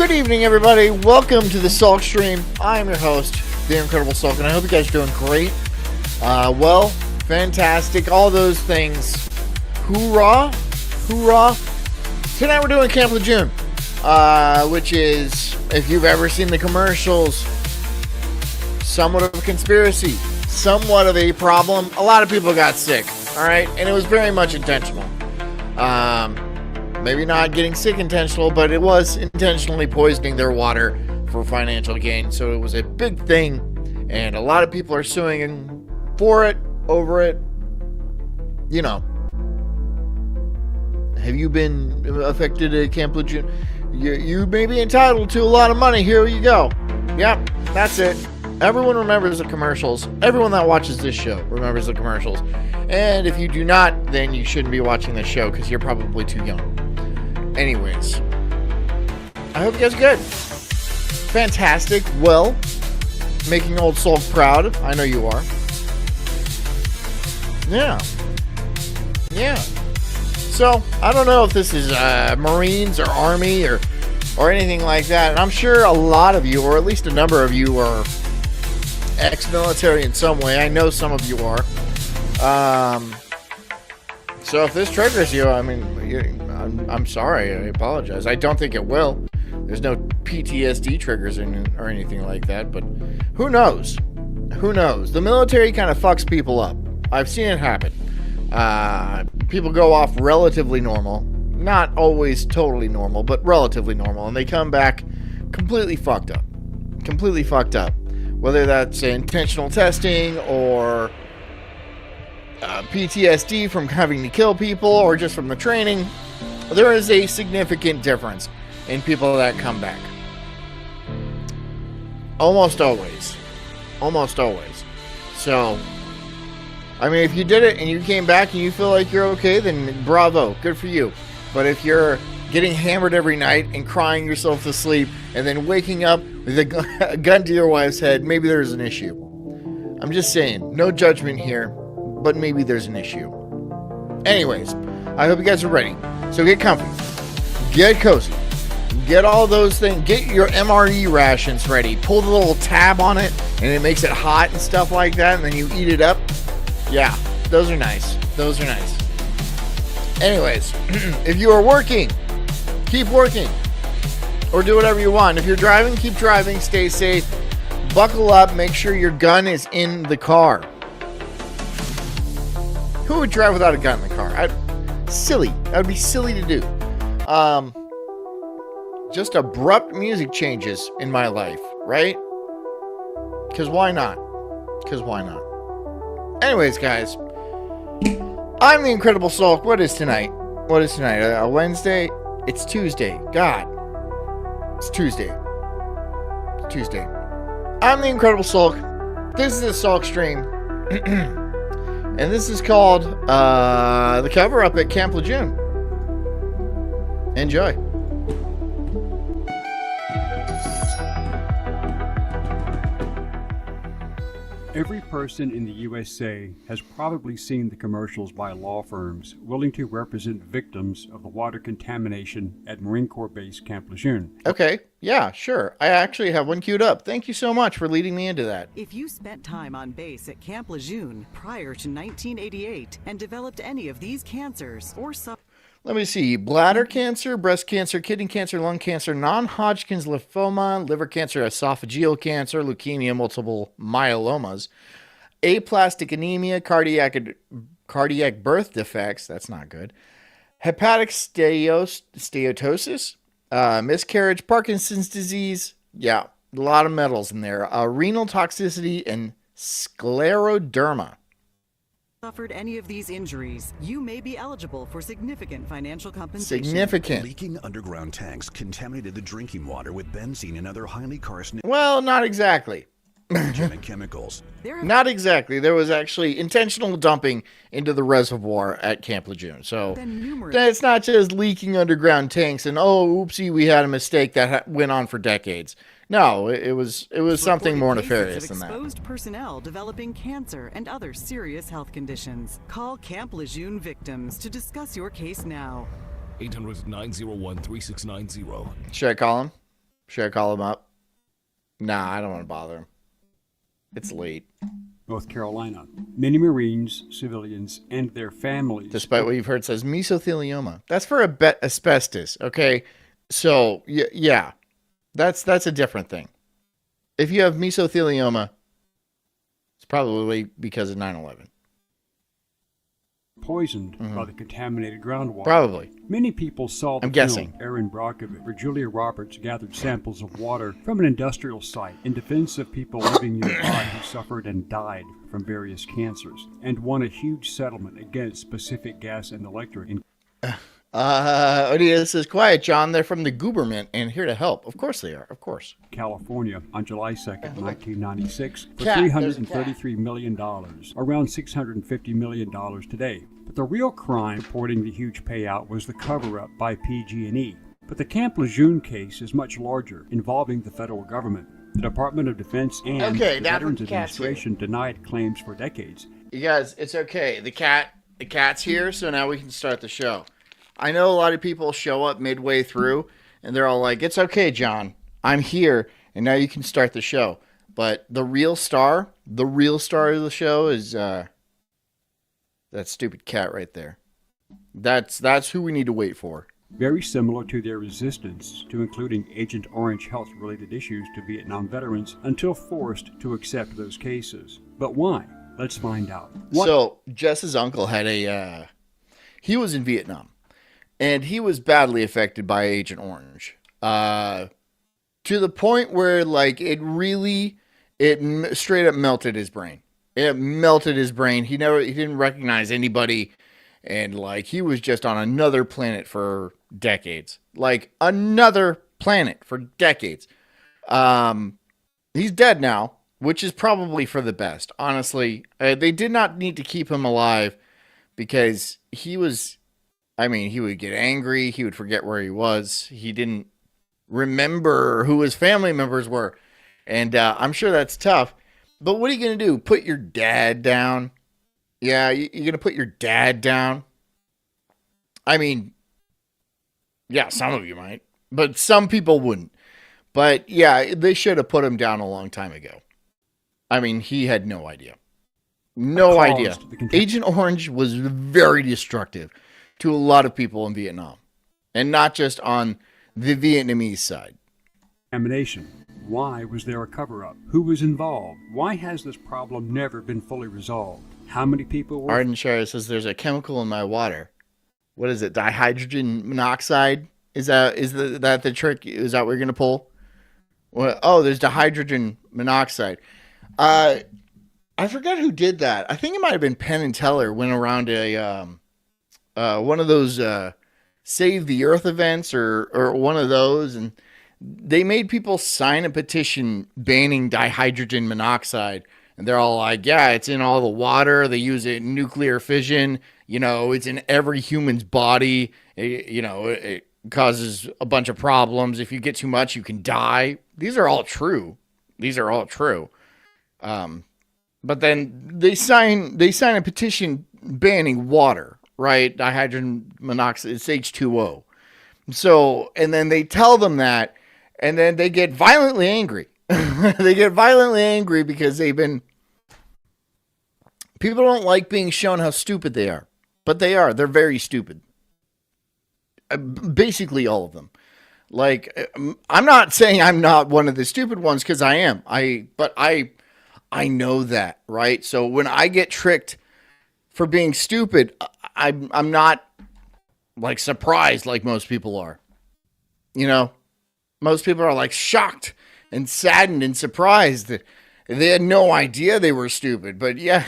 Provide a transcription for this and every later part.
Good evening, everybody. Welcome to the Sulk stream. I am your host, the Incredible Sulk, and I hope you guys are doing great. Well, fantastic, all those things. Hoorah, hoorah. Tonight we're doing Camp Lejeune, which is, if you've ever seen the commercials, somewhat of a conspiracy, somewhat of a problem. A lot of people got sick, all right? And it was very much intentional. Maybe not getting sick intentional, but it was intentionally poisoning their water for financial gain. So it was a big thing, and a lot of people are suing for it, over it. You know. Have you been affected at Camp Lejeune? You may be entitled to a lot of money. Here you go. Yep, that's it. Everyone remembers the commercials. Everyone that watches this show remembers the commercials. And if you do not, then you shouldn't be watching this show because you're probably too young. Anyways, I hope you guys are good. Fantastic. Well, making old Sulk proud. I know you are. Yeah. So, I don't know if this is Marines or Army or anything like that. And I'm sure a lot of you, or at least a number of you, are ex-military in some way. I know some of you are. So if this triggers you, I mean, I'm sorry. I apologize. I don't think it will. There's no PTSD triggers or anything like that, but who knows? Who knows? The military kind of fucks people up. I've seen it happen. People go off relatively normal. Not always totally normal, but relatively normal, and they come back completely fucked up. Completely fucked up. Whether that's intentional testing or PTSD from having to kill people or just from the training, there is a significant difference in people that come back. Almost always. So, I mean, if you did it and you came back and you feel like you're okay, then bravo, good for you. But if you're getting hammered every night and crying yourself to sleep and then waking up with a gun to your wife's head, maybe there's an issue. I'm just saying, no judgment here, but maybe there's an issue. Anyways, I hope you guys are ready. So get comfy, get cozy, get all those things, get your MRE rations ready. Pull the little tab on it and it makes it hot and stuff like that, and then you eat it up. Yeah, those are nice. Anyways, if you are working, keep working. Or do whatever you want. If you're driving, keep driving. Stay safe. Buckle up. Make sure your gun is in the car. Who would drive without a gun in the car? Silly. That would be silly to do. Just abrupt music changes in my life, right? Because why not? Anyways, guys. I'm the Incredible Sulk. What is tonight? A Wednesday? It's Tuesday. God. It's Tuesday. I'm the Incredible Sulk. This is the Sulk stream. And this is called The Cover Up at Camp Lejeune. Enjoy. Every person in the USA has probably seen the commercials by law firms willing to represent victims of the water contamination at Marine Corps Base Camp Lejeune. Okay, yeah, sure. I actually have one queued up. Thank you so much for leading me into that. If you spent time on base at Camp Lejeune prior to 1988 and developed any of these cancers or Let me see. Bladder cancer, breast cancer, kidney cancer, lung cancer, non-Hodgkin's lymphoma, liver cancer, esophageal cancer, leukemia, multiple myelomas, aplastic anemia, cardiac birth defects, that's not good, hepatic steatosis, miscarriage, Parkinson's disease, yeah, a lot of metals in there, renal toxicity, and scleroderma. Suffered any of these injuries, you may be eligible for significant financial compensation. Significant. Leaking underground tanks contaminated the drinking water with benzene and other highly carcinogenic Well, not exactly. chemicals. Not exactly. There was actually intentional dumping into the reservoir at Camp Lejeune. So it's not just leaking underground tanks and, oh, oopsie, we had a mistake that went on for decades. No, it was something more nefarious than that. Exposed personnel developing cancer and other serious health conditions. Call Camp Lejeune victims to discuss your case now. 800-901-3690. Should I call him? Should I call him up? Nah, I don't want to bother him. It's late. North Carolina. Many Marines, civilians, and their families. Despite what you've heard, says mesothelioma. That's for asbestos, okay? So, yeah, that's a different thing. If you have mesothelioma, it's probably because of 9/11. Poisoned by the contaminated groundwater. Probably. Many people saw the I'm film guessing. Aaron Brockovich, where Julia Roberts gathered samples of water from an industrial site in defense of people living nearby who suffered and died from various cancers, and won a huge settlement against Pacific Gas and Electric in Odia says, quiet, John. They're from the Gooberment and here to help. Of course they are. Of course. California on July 2nd, 1996, for Cat, $333 million, around $650 million today. But the real crime reporting the huge payout was the cover-up by PG&E. But the Camp Lejeune case is much larger, involving the federal government. The Department of Defense and the Veterans Administration denied claims for decades. You guys, it's okay. The cat's here, so now we can start the show. I know a lot of people show up midway through, and they're all like, it's okay, John. I'm here, and now you can start the show. But the real star of the show is that stupid cat right there. That's who we need to wait for. Very similar to their resistance to including Agent Orange health-related issues to Vietnam veterans until forced to accept those cases. But why? Let's find out. So, Jess's uncle had he was in Vietnam. And he was badly affected by Agent Orange, to the point where, like, it straight up melted his brain. It melted his brain. He didn't recognize anybody, and like he was just on another planet for decades. Like another planet for decades. He's dead now, which is probably for the best. Honestly, they did not need to keep him alive because he was. I mean, he would get angry. He would forget where he was. He didn't remember who his family members were. And I'm sure that's tough. But what are you going to do? Put your dad down? Yeah, you're going to put your dad down? I mean, yeah, some of you might. But some people wouldn't. But yeah, they should have put him down a long time ago. I mean, he had no idea. No idea. Agent Orange was very destructive to a lot of people in Vietnam, and not just on the Vietnamese side. Contamination. Why was there a cover-up? Who was involved? Why has this problem never been fully resolved? How many people were... Arden Shire says there's a chemical in my water. What is it? Dihydrogen monoxide? Is that the trick? Is that what you're going to pull? Well, oh, there's dihydrogen monoxide. I forgot who did that. I think it might have been Penn and Teller went around one of those Save the Earth events or one of those, and they made people sign a petition banning dihydrogen monoxide. And they're all like, yeah, it's in all the water. They use it in nuclear fission. It's in every human's body. It causes a bunch of problems. If you get too much, you can die. These are all true. But then they sign a petition banning water. Right, dihydrogen monoxide, it's H2O. So, and then they tell them that, and then they get violently angry. They get violently angry because people don't like being shown how stupid they are. But they are. They're very stupid. Basically all of them. Like, I'm not saying I'm not one of the stupid ones, because I am. But I know that, right? So when I get tricked for being stupid, I'm not like surprised like most people are. Most people are like shocked and saddened and surprised that they had no idea they were stupid. But yeah,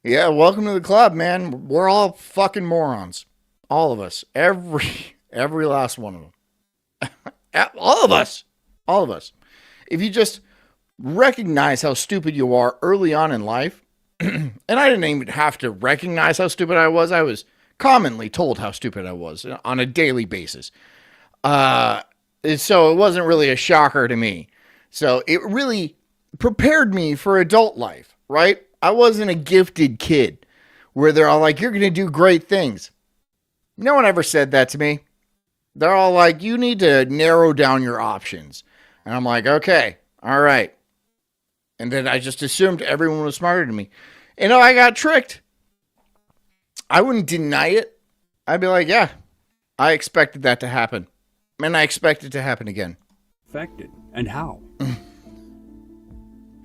welcome to the club, man. We're all fucking morons. All of us. Every last one of them. All of us. If you just recognize how stupid you are early on in life, and I didn't even have to recognize how stupid I was. I was commonly told how stupid I was on a daily basis. So it wasn't really a shocker to me. So it really prepared me for adult life, right? I wasn't a gifted kid where they're all like, you're going to do great things. No one ever said that to me. They're all like, you need to narrow down your options. And I'm like, okay, all right. And then I just assumed everyone was smarter than me. You know, I got tricked. I wouldn't deny it. I'd be like, yeah, I expected that to happen. And I expect it to happen again. Affected, and how?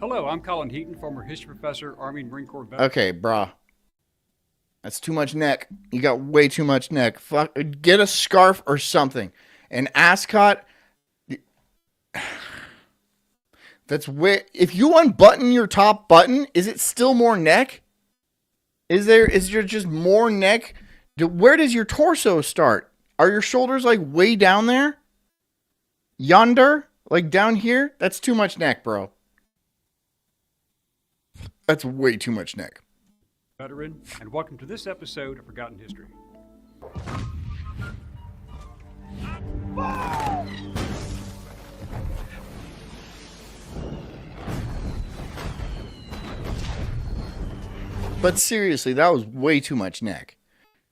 Hello, I'm Colin Heaton, former history professor, Army and Marine Corps veteran. Okay, brah. That's too much neck. You got way too much neck. Fuck, get a scarf or something. An ascot. That's way. If you unbutton your top button, is it still more neck? Is there just more neck? Where does your torso start? Are your shoulders like way down there? Yonder? Like down here? That's too much neck, bro. That's way too much neck. Veteran, and welcome to this episode of Forgotten History. But seriously, that was way too much neck.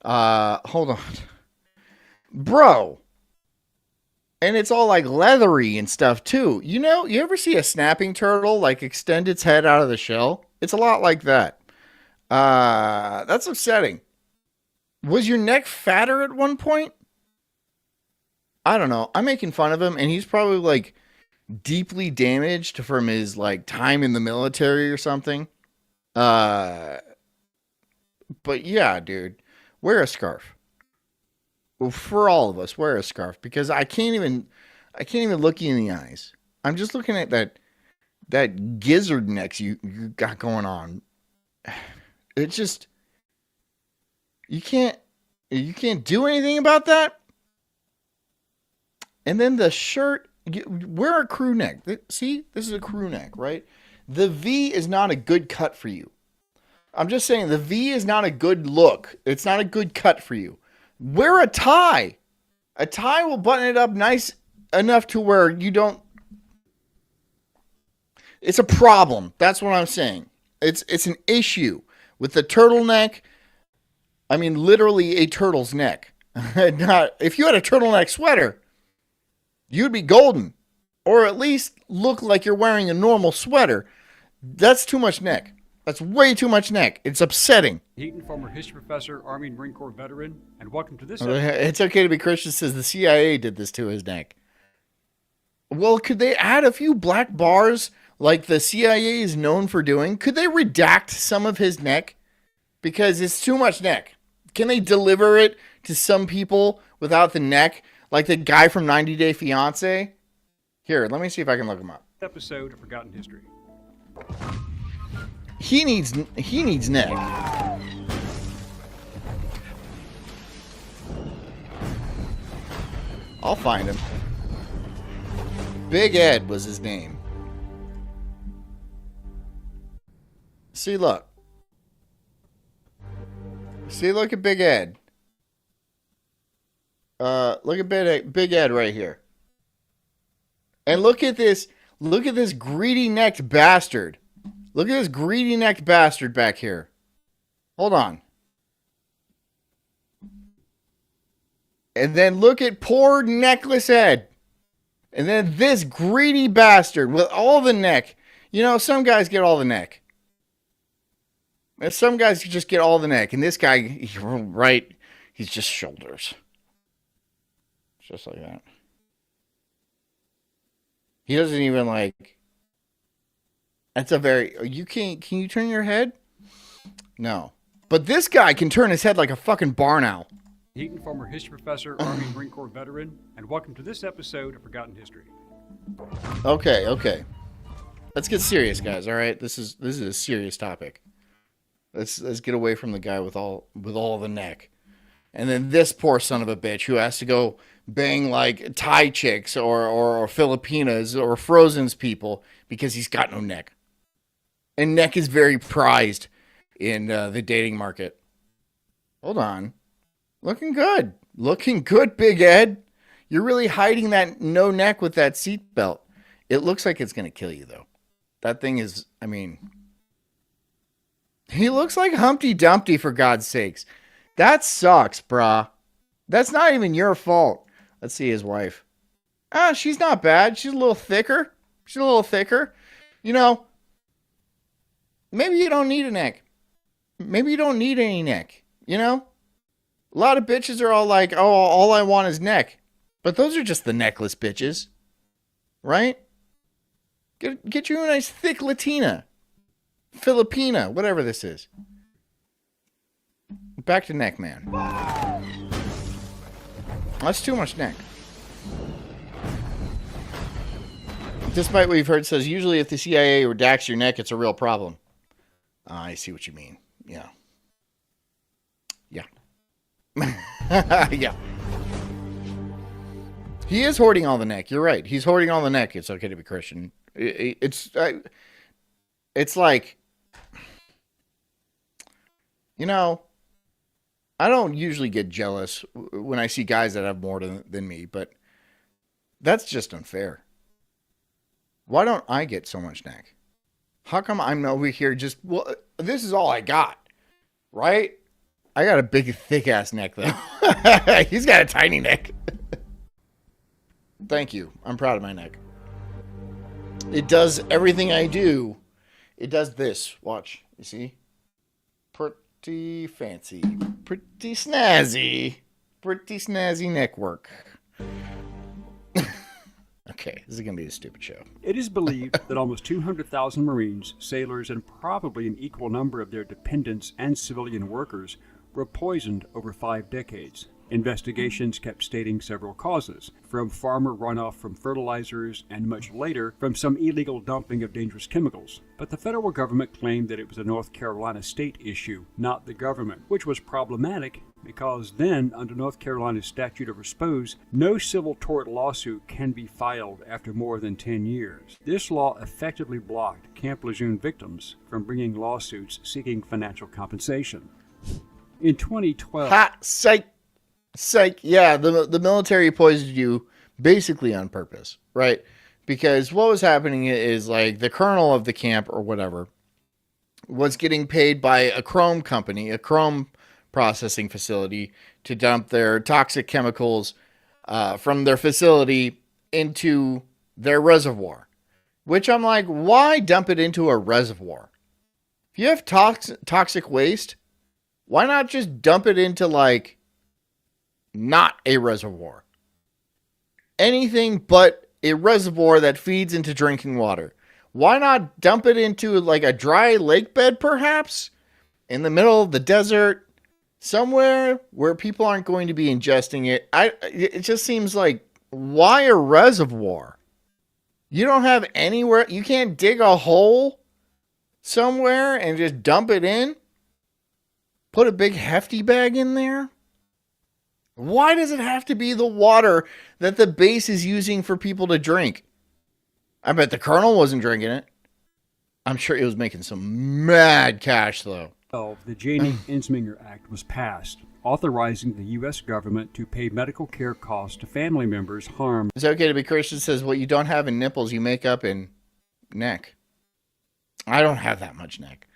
Hold on. Bro. And it's all like leathery and stuff too. You know, you ever see a snapping turtle like extend its head out of the shell? It's a lot like that. That's upsetting. Was your neck fatter at one point? I don't know. I'm making fun of him, and he's probably like deeply damaged from his like time in the military or something. But yeah, dude, wear a scarf. Well, for all of us, wear a scarf because I can't even look you in the eyes. I'm just looking at that gizzard neck you got going on. It's just you can't do anything about that. And then the shirt, wear a crew neck. See, this is a crew neck, right? The V is not a good cut for you. I'm just saying the V is not a good look. It's not a good cut for you. Wear a tie. A tie will button it up nice enough to where you don't. It's a problem. That's what I'm saying. It's an issue with the turtleneck. I mean, literally a turtle's neck. If you had a turtleneck sweater, you'd be golden, or at least look like you're wearing a normal sweater. That's too much neck. That's way too much neck. It's upsetting. Heaton, former history professor, Army and Marine Corps veteran, and welcome to this episode. It's okay to be Christian says the CIA did this to his neck. Well, could they add a few black bars like the CIA is known for doing? Could they redact some of his neck? Because it's too much neck. Can they deliver it to some people without the neck? Like the guy from 90 Day Fiancé? Here, let me see if I can look him up. Episode of Forgotten History. He needs neck. I'll find him. Big Ed was his name. See, look. See, look at Big Ed. Look at Big Ed right here. And look at this greedy-necked bastard. Look at this greedy-necked bastard back here. Hold on. And then look at poor necklace Ed. And then this greedy bastard with all the neck. You know, some guys get all the neck. And some guys just get all the neck. And this guy, right, he's just shoulders. Just like that. He doesn't even like... That's a very... Can you turn your head? No. But this guy can turn his head like a fucking barn owl. Heaton, former history professor, Army and Marine Corps veteran, and welcome to this episode of Forgotten History. Okay. Let's get serious, guys. All right, this is a serious topic. Let's get away from the guy with all the neck, and then this poor son of a bitch who has to go bang like Thai chicks or Filipinas or Frozen's people because he's got no neck, and neck is very prized in the dating market. Hold on. Looking good, Big Ed. You're really hiding that no neck with that seatbelt. It looks like it's going to kill you, though. That thing is, I mean... He looks like Humpty Dumpty, for God's sakes. That sucks, brah. That's not even your fault. Let's see his wife. She's not bad. She's a little thicker. You know, maybe you don't need a neck. Maybe you don't need any neck. You know? A lot of bitches are all like, oh, all I want is neck. But those are just the necklace bitches. Right? Get you a nice thick Latina. Filipina. Whatever this is. Back to neck, man. That's too much neck. Despite what you've heard, says usually if the CIA redacts your neck, it's a real problem. I see what you mean. Yeah. Yeah. He is hoarding all the neck. You're right. He's hoarding all the neck. It's okay to be Christian. It's like, you know, I don't usually get jealous when I see guys that have more than me, but that's just unfair. Why don't I get so much neck? How come I'm over here just, well, this is all I got, right? I got a big, thick-ass neck, though. He's got a tiny neck. Thank you. I'm proud of my neck. It does everything I do. It does this. Watch. You see? Pretty fancy. Pretty snazzy. Pretty snazzy neck work. Okay, this is going to be a stupid show. It is believed that almost 200,000 Marines, sailors, and probably an equal number of their dependents and civilian workers were poisoned over 5 decades. Investigations kept stating several causes, from farmer runoff from fertilizers and much later from some illegal dumping of dangerous chemicals. But the federal government claimed that it was a North Carolina state issue, not the government, which was problematic because then, under North Carolina's statute of repose, no civil tort lawsuit can be filed after more than 10 years. This law effectively blocked Camp Lejeune victims from bringing lawsuits seeking financial compensation. In 2012... Ha! Psych. Yeah, the military poisoned you basically on purpose, right? Because what was happening is like the colonel of the camp or whatever was getting paid by a chrome company, a chrome processing facility, to dump their toxic chemicals from their facility into their reservoir. Which I'm like, why dump it into a reservoir? If you have toxic waste, why not just dump it into like not a reservoir? Anything but a reservoir that feeds into drinking water. Why not dump it into like a dry lake bed, perhaps? In the middle of the desert, somewhere where people aren't going to be ingesting it. It just seems like, why a reservoir? You don't have anywhere, you can't dig a hole somewhere and just dump it in? Put a big hefty bag in there? Why does it have to be the water that the base is using for people to drink? I bet the colonel wasn't drinking it. I'm sure he was making some mad cash, though. The Janie Ensminger Act was passed, authorizing the U.S. government to pay medical care costs to family members harmed. It's okay to be Christian. Says what you don't have in nipples, you make up in neck. I don't have that much neck,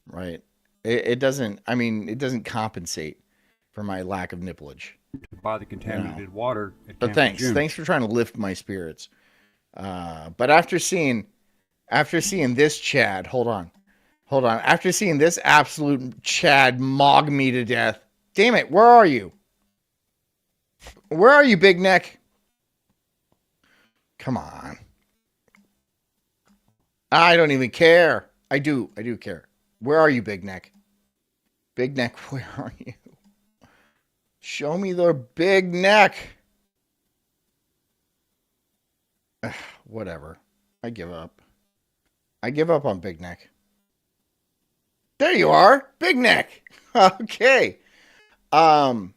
right? It doesn't compensate for my lack of nipplage. By the contaminated water. But thanks for trying to lift my spirits. But after seeing this Chad, hold on. After seeing this absolute Chad mog me to death, damn it, where are you? Where are you, big neck? Come on. I don't even care. I do care. Where are you, big neck? Big neck, where are you? Show me the big neck. Whatever. I give up. I give up on big neck. There you are. Big neck. Okay. Do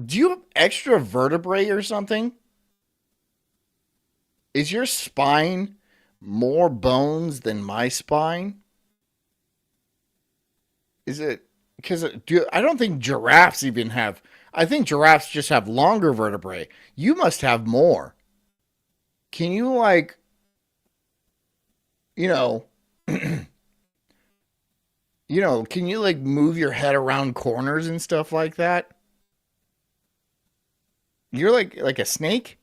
you have extra vertebrae or something? Is your spine more bones than my spine? Is it? Because I don't think giraffes even have. I think giraffes just have longer vertebrae. You must have more. Can you like, can you like move your head around corners and stuff like that? You're like a snake?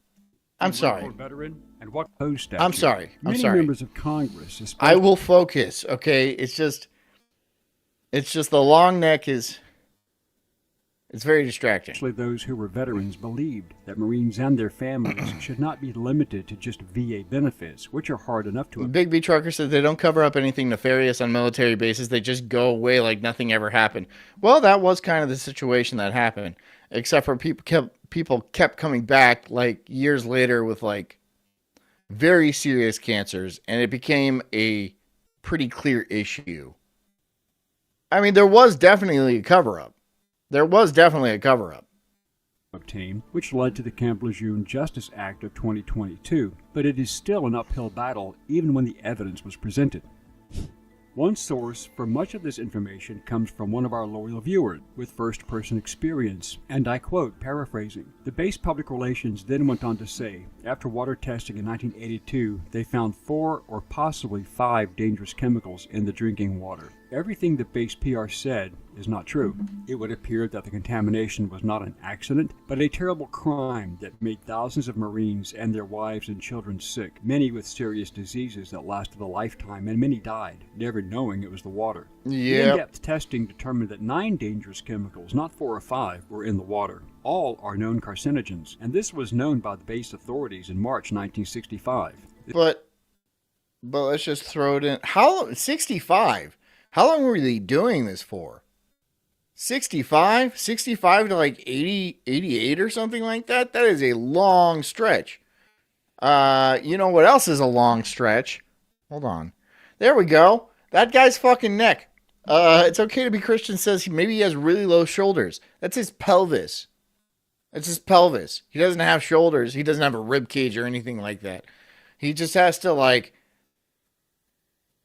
I'm sorry. Veteran and what post statute? I'm sorry. I'm Many sorry. members of Congress, I will focus, okay? It's just the long neck is... It's very distracting. especially those who were veterans, believed that Marines and their families should not be limited to just VA benefits, which are hard enough to Big B Trucker says they don't cover up anything nefarious on military bases. They just go away like nothing ever happened. Well, that was kind of the situation that happened, except for people kept coming back like years later with like very serious cancers, and it became a pretty clear issue. I mean, there was definitely a cover-up. obtain, which led to the Camp Lejeune Justice Act of 2022, but it is still an uphill battle even when the evidence was presented. One source for much of this information comes from one of our loyal viewers with first-person experience, and I quote, paraphrasing, "The base public relations then went on to say, after water testing in 1982, they found 4 or possibly 5 dangerous chemicals in the drinking water. Everything the base PR said is not true. It would appear that the contamination was not an accident, but a terrible crime that made thousands of Marines and their wives and children sick, many with serious diseases that lasted a lifetime, and many died, never knowing it was the water. Yeah. In-depth testing determined that 9 dangerous chemicals, not 4 or 5, were in the water. All are known carcinogens, and this was known by the base authorities in March 1965. But let's just throw it in. How 65? How long were they doing this for? 65? 65 to like 80, 88 or something like that? That is a long stretch. You know what else is a long stretch? Hold on. There we go. That guy's fucking neck. It's okay to be Christian says maybe he has really low shoulders. That's his pelvis. That's his pelvis. He doesn't have shoulders. He doesn't have a rib cage or anything like that. He just has to like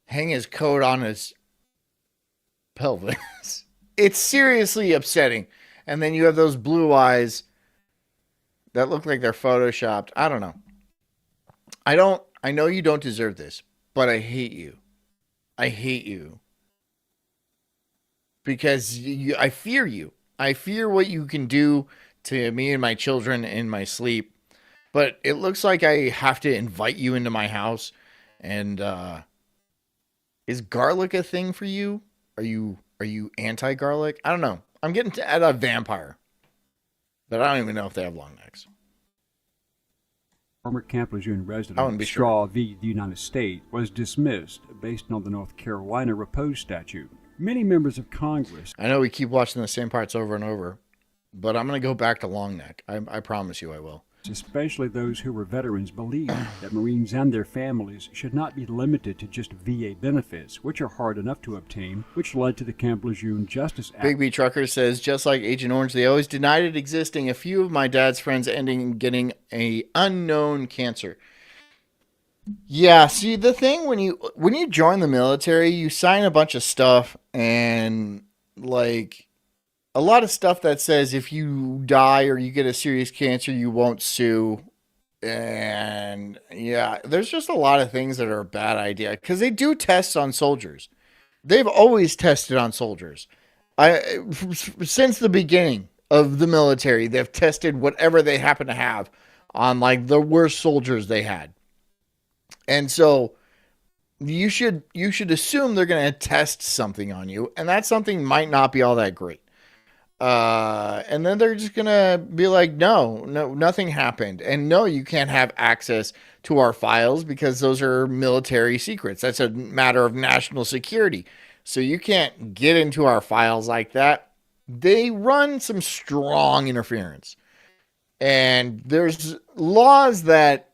hang his coat on his pelvis. It's seriously upsetting. And then you have those blue eyes that look like they're photoshopped. I don't know. I know you don't deserve this, but I hate you. I hate you. Because I fear you. I fear what you can do to me and my children in my sleep. But it looks like I have to invite you into my house. And is garlic a thing for you? Are you anti-garlic? I don't know. I'm getting at a vampire. But I don't even know if they have long necks. Former Camp Lejeune resident I wouldn't be Straw v. the United States was dismissed based on the North Carolina repose statute. Many members of Congress... I know we keep watching the same parts over and over, but I'm going to go back to long neck. I promise you I will. especially those who were veterans, believed that Marines and their families should not be limited to just VA benefits, which are hard enough to obtain, which led to the Camp Lejeune Justice Act. Big B Trucker says, just like Agent Orange, they always denied it existing. A few of my dad's friends ending in getting a unknown cancer. Yeah, see, the thing when you join the military, you sign a bunch of stuff, and like a lot of stuff that says if you die or you get a serious cancer, you won't sue. And yeah, there's just a lot of things that are a bad idea because they do tests on soldiers. They've always tested on soldiers. Since the beginning of the military, they've tested whatever they happen to have on like the worst soldiers they had. And so you should assume they're going to test something on you, and that something might not be all that great. And then they're just going to be like, no, nothing happened. And no, you can't have access to our files because those are military secrets. That's a matter of national security. So you can't get into our files like that. They run some strong interference. And there's laws that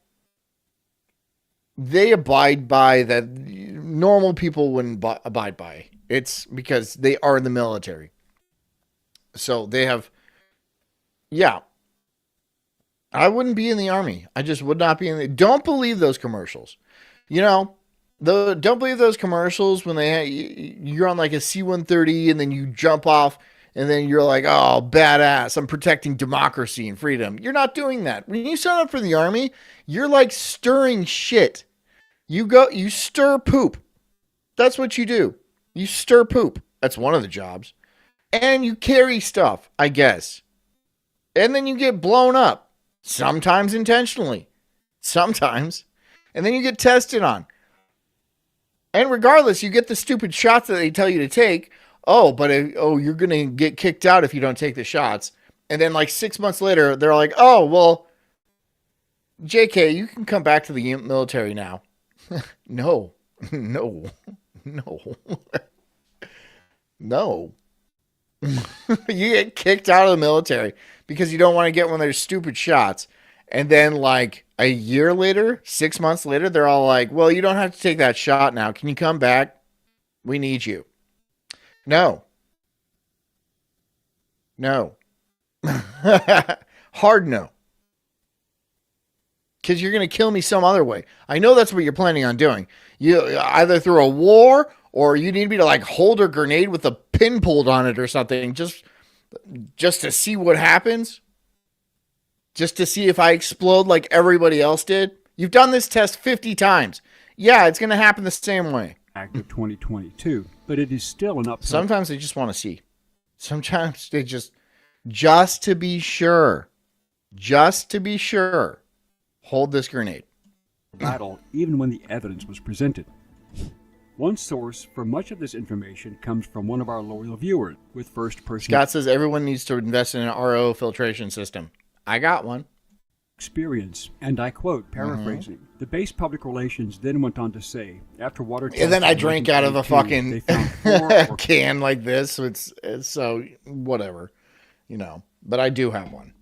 they abide by that normal people wouldn't abide by. It's because they are in the military. So they have, yeah. I wouldn't be in the army. I just would not be in the, don't believe those commercials. You know, don't believe those commercials when you're on like a C-130 and then you jump off and then you're like, oh, badass, I'm protecting democracy and freedom. You're not doing that. When you sign up for the army, you're like stirring shit. You stir poop. That's what you do. You stir poop. That's one of the jobs. And you carry stuff, I guess. And then you get blown up. Sometimes intentionally. Sometimes. And then you get tested on. And regardless, you get the stupid shots that they tell you to take. Oh, but you're going to get kicked out if you don't take the shots. And then like 6 months later, they're like, oh, well, JK, you can come back to the military now. No. No. You get kicked out of the military because you don't want to get one of their stupid shots. And then like a year later, 6 months later, they're all like, well, you don't have to take that shot now. Can you come back? We need you. No. Hard no. Because you're going to kill me some other way. I know that's what you're planning on doing. You either through a war, or you need me to like hold a grenade with a pin pulled on it or something, just to see what happens. Just to see if I explode like everybody else did. You've done this test 50 times. Yeah, it's going to happen the same way. Act of 2022, but it is still an uphill. Sometimes they just want to see. Sometimes they just to be sure. Just to be sure. Hold this grenade. Battle, even when the evidence was presented. One source for much of this information comes from one of our loyal viewers with first-person Scott says everyone needs to invest in an RO filtration system. I got one. Experience, and I quote, paraphrasing, the base public relations then went on to say, after water testing, and then I drank out of a fucking they found can like this. So it's so whatever, but I do have one.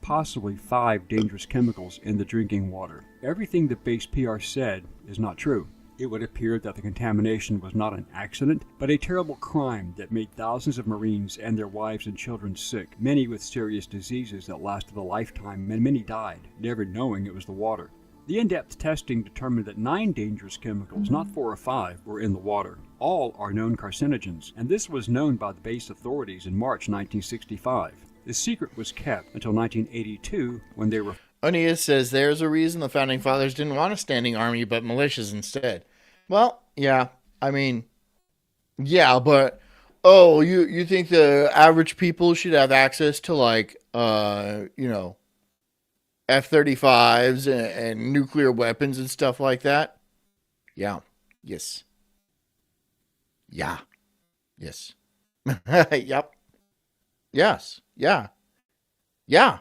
Possibly 5 dangerous chemicals in the drinking water. Everything that base PR said is not true. It would appear that the contamination was not an accident, but a terrible crime that made thousands of Marines and their wives and children sick, many with serious diseases that lasted a lifetime, and many died, never knowing it was the water. The in-depth testing determined that 9 dangerous chemicals, not 4 or 5, were in the water. All are known carcinogens, and this was known by the base authorities in March 1965. The secret was kept until 1982, when they were... Onias says there's a reason the Founding Fathers didn't want a standing army, but militias instead. Well, yeah, I mean, yeah, but, you think the average people should have access to, like, F-35s and nuclear weapons and stuff like that? Yeah. Yes. Yeah. Yes. Yep. Yes. Yeah. Yeah.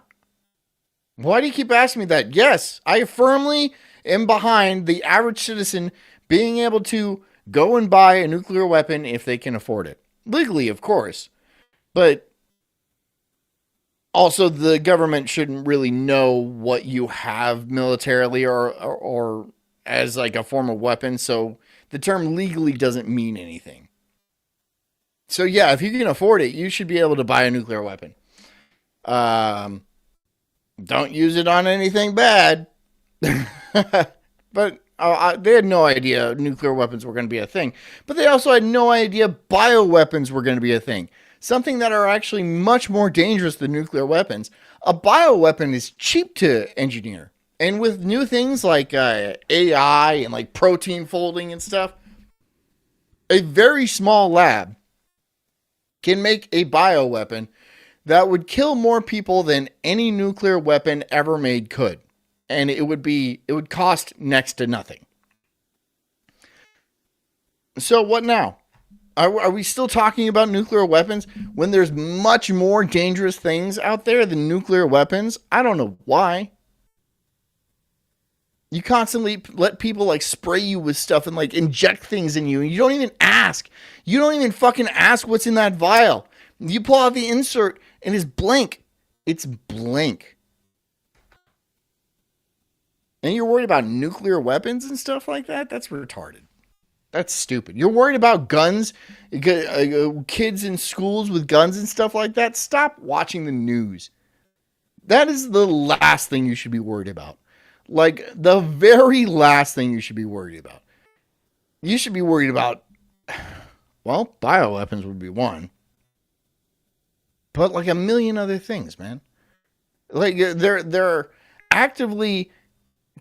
Why do you keep asking me that? Yes, I firmly am behind the average citizen being able to go and buy a nuclear weapon if they can afford it. Legally, of course. But also the government shouldn't really know what you have militarily or as like a form of weapon. So the term legally doesn't mean anything. So yeah, if you can afford it, you should be able to buy a nuclear weapon. Don't use it on anything bad. But they had no idea nuclear weapons were going to be a thing. But they also had no idea bioweapons were going to be a thing. Something that are actually much more dangerous than nuclear weapons. A bioweapon is cheap to engineer. And with new things like AI and like protein folding and stuff, a very small lab can make a bioweapon that would kill more people than any nuclear weapon ever made could. And it would cost next to nothing. So what now? Are we still talking about nuclear weapons when there's much more dangerous things out there than nuclear weapons? I don't know why. You constantly let people like spray you with stuff and like inject things in you, and you don't even ask. You don't even fucking ask what's in that vial. You pull out the insert and it's blank. It's blank. And you're worried about nuclear weapons and stuff like that? That's retarded. That's stupid. You're worried about guns, kids in schools with guns and stuff like that? Stop watching the news. That is the last thing you should be worried about. Like, the very last thing you should be worried about. You should be worried about, well, bioweapons would be one. But like a million other things, man. Like, they're actively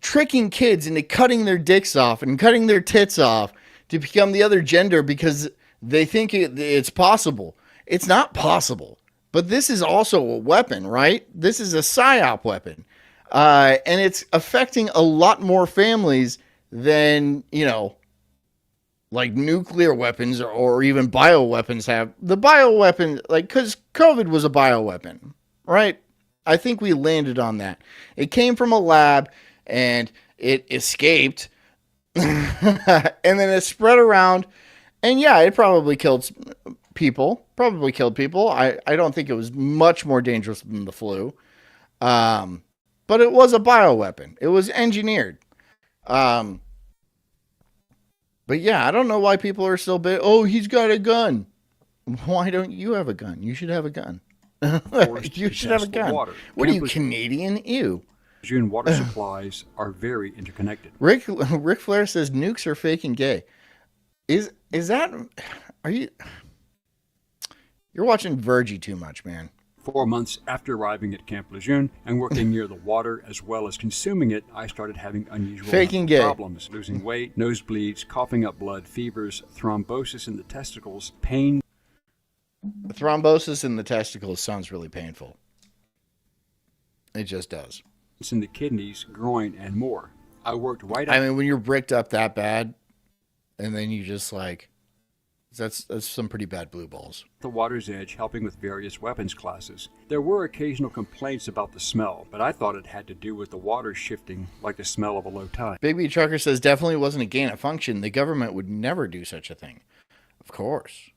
tricking kids into cutting their dicks off and cutting their tits off to become the other gender because they think it's possible. It's not possible. But this is also a weapon, right? This is a psyop weapon. And it's affecting a lot more families than, like nuclear weapons or even bioweapons have. The bioweapon, like, because COVID was a bioweapon, right? I think we landed on that. It came from a lab and it escaped and then it spread around. And yeah, it probably killed people. I don't think it was much more dangerous than the flu. But it was a bioweapon. It was engineered. But yeah, I don't know why people are still oh, he's got a gun. Why don't you have a gun? You should have a gun. You should have a gun. What are you, Canadian? Ew. Lejeune water supplies are very interconnected. Rick Flair says nukes are fake and gay. Is that? Are you? You're watching Virgie too much, man. 4 months after arriving at Camp Lejeune and working near the water as well as consuming it, I started having unusual problems. Losing weight, nosebleeds, coughing up blood, fevers, thrombosis in the testicles, pain. Thrombosis in the testicles sounds really painful. It just does. In the kidneys, groin, and more. I worked right I mean, when you're bricked up that bad, and then you just like... That's some pretty bad blue balls. The water's edge, helping with various weapons classes. There were occasional complaints about the smell, but I thought it had to do with the water shifting like the smell of a low tide. Big B Trucker says definitely wasn't a gain of function. The government would never do such a thing. Of course.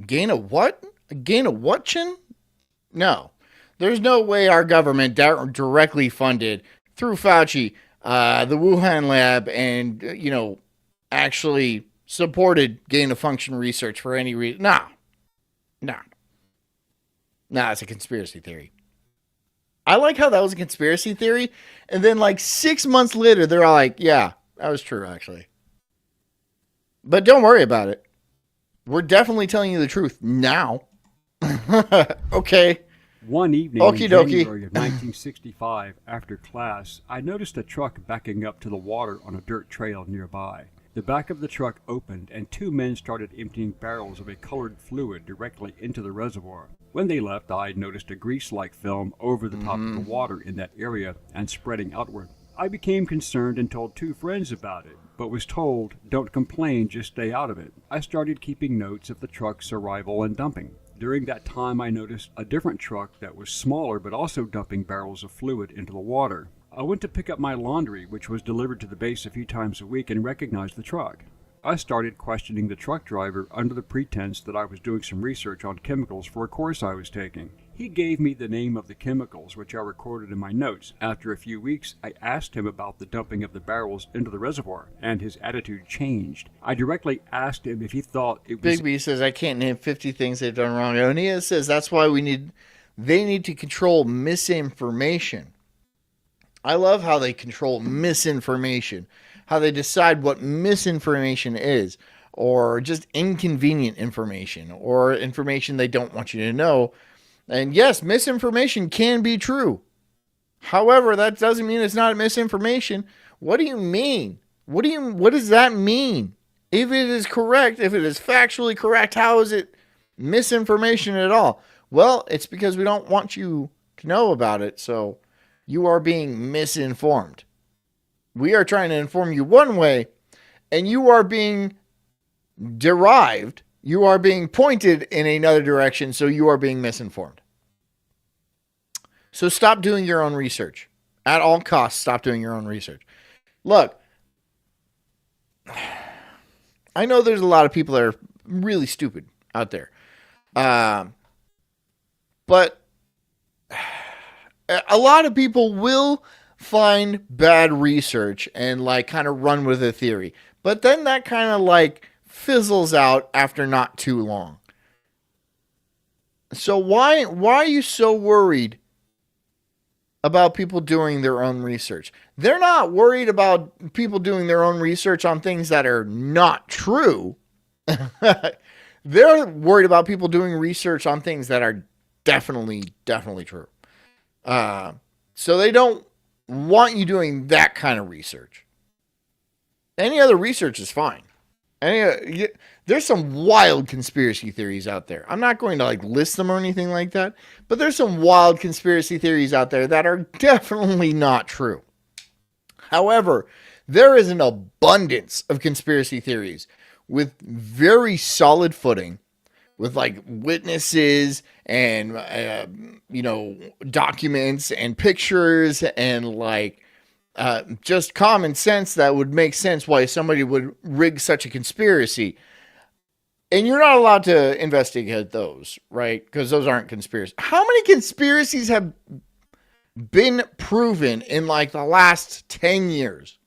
Gain of what? A gain of what, Chin? No. There's no way our government directly funded through Fauci, the Wuhan lab, and, actually supported gain-of-function research for any reason. Nah, it's a conspiracy theory. I like how that was a conspiracy theory, and then like 6 months later, they're all like, yeah, that was true, actually. But don't worry about it. We're definitely telling you the truth now. Okay. One evening in January of 1965, after class, I noticed a truck backing up to the water on a dirt trail nearby. The back of the truck opened, and two men started emptying barrels of a colored fluid directly into the reservoir. When they left, I noticed a grease-like film over the top of the water in that area and spreading outward. I became concerned and told two friends about it, but was told, don't complain, just stay out of it. I started keeping notes of the truck's arrival and dumping. During that time, I noticed a different truck that was smaller but also dumping barrels of fluid into the water. I went to pick up my laundry, which was delivered to the base a few times a week, and recognized the truck. I started questioning the truck driver under the pretense that I was doing some research on chemicals for a course I was taking. He gave me the name of the chemicals, which I recorded in my notes. After a few weeks, I asked him about the dumping of the barrels into the reservoir, and his attitude changed. I directly asked him if he thought it was... Big B says, I can't name 50 things they've done wrong. O'Neill says, that's why they need to control misinformation. I love how they control misinformation, how they decide what misinformation is, or just inconvenient information, or information they don't want you to know. And yes, misinformation can be true. However, that doesn't mean it's not misinformation. What do you mean? What does that mean? If it is correct, if it is factually correct, how is it misinformation at all? Well, it's because we don't want you to know about it, so you are being misinformed. We are trying to inform you one way, and you are being derived. You are being pointed in another direction, so you are being misinformed. So stop doing your own research. At all costs, stop doing your own research. Look, I know there's a lot of people that are really stupid out there. But a lot of people will find bad research and like kind of run with a theory. But then that kind of like fizzles out after not too long. So why are you so worried about people doing their own research? They're not worried about people doing their own research on things that are not true. They're worried about people doing research on things that are definitely true. So they don't want you doing that kind of research. Any other research is fine. There's some wild conspiracy theories out there. I'm not going to like list them or anything like that, but there's some wild conspiracy theories out there that are definitely not true. However, there is an abundance of conspiracy theories with very solid footing, with like witnesses and documents and pictures and like just common sense that would make sense why somebody would rig such a conspiracy. And you're not allowed to investigate those, right? Because those aren't conspiracies. How many conspiracies have been proven in like the last 10 years?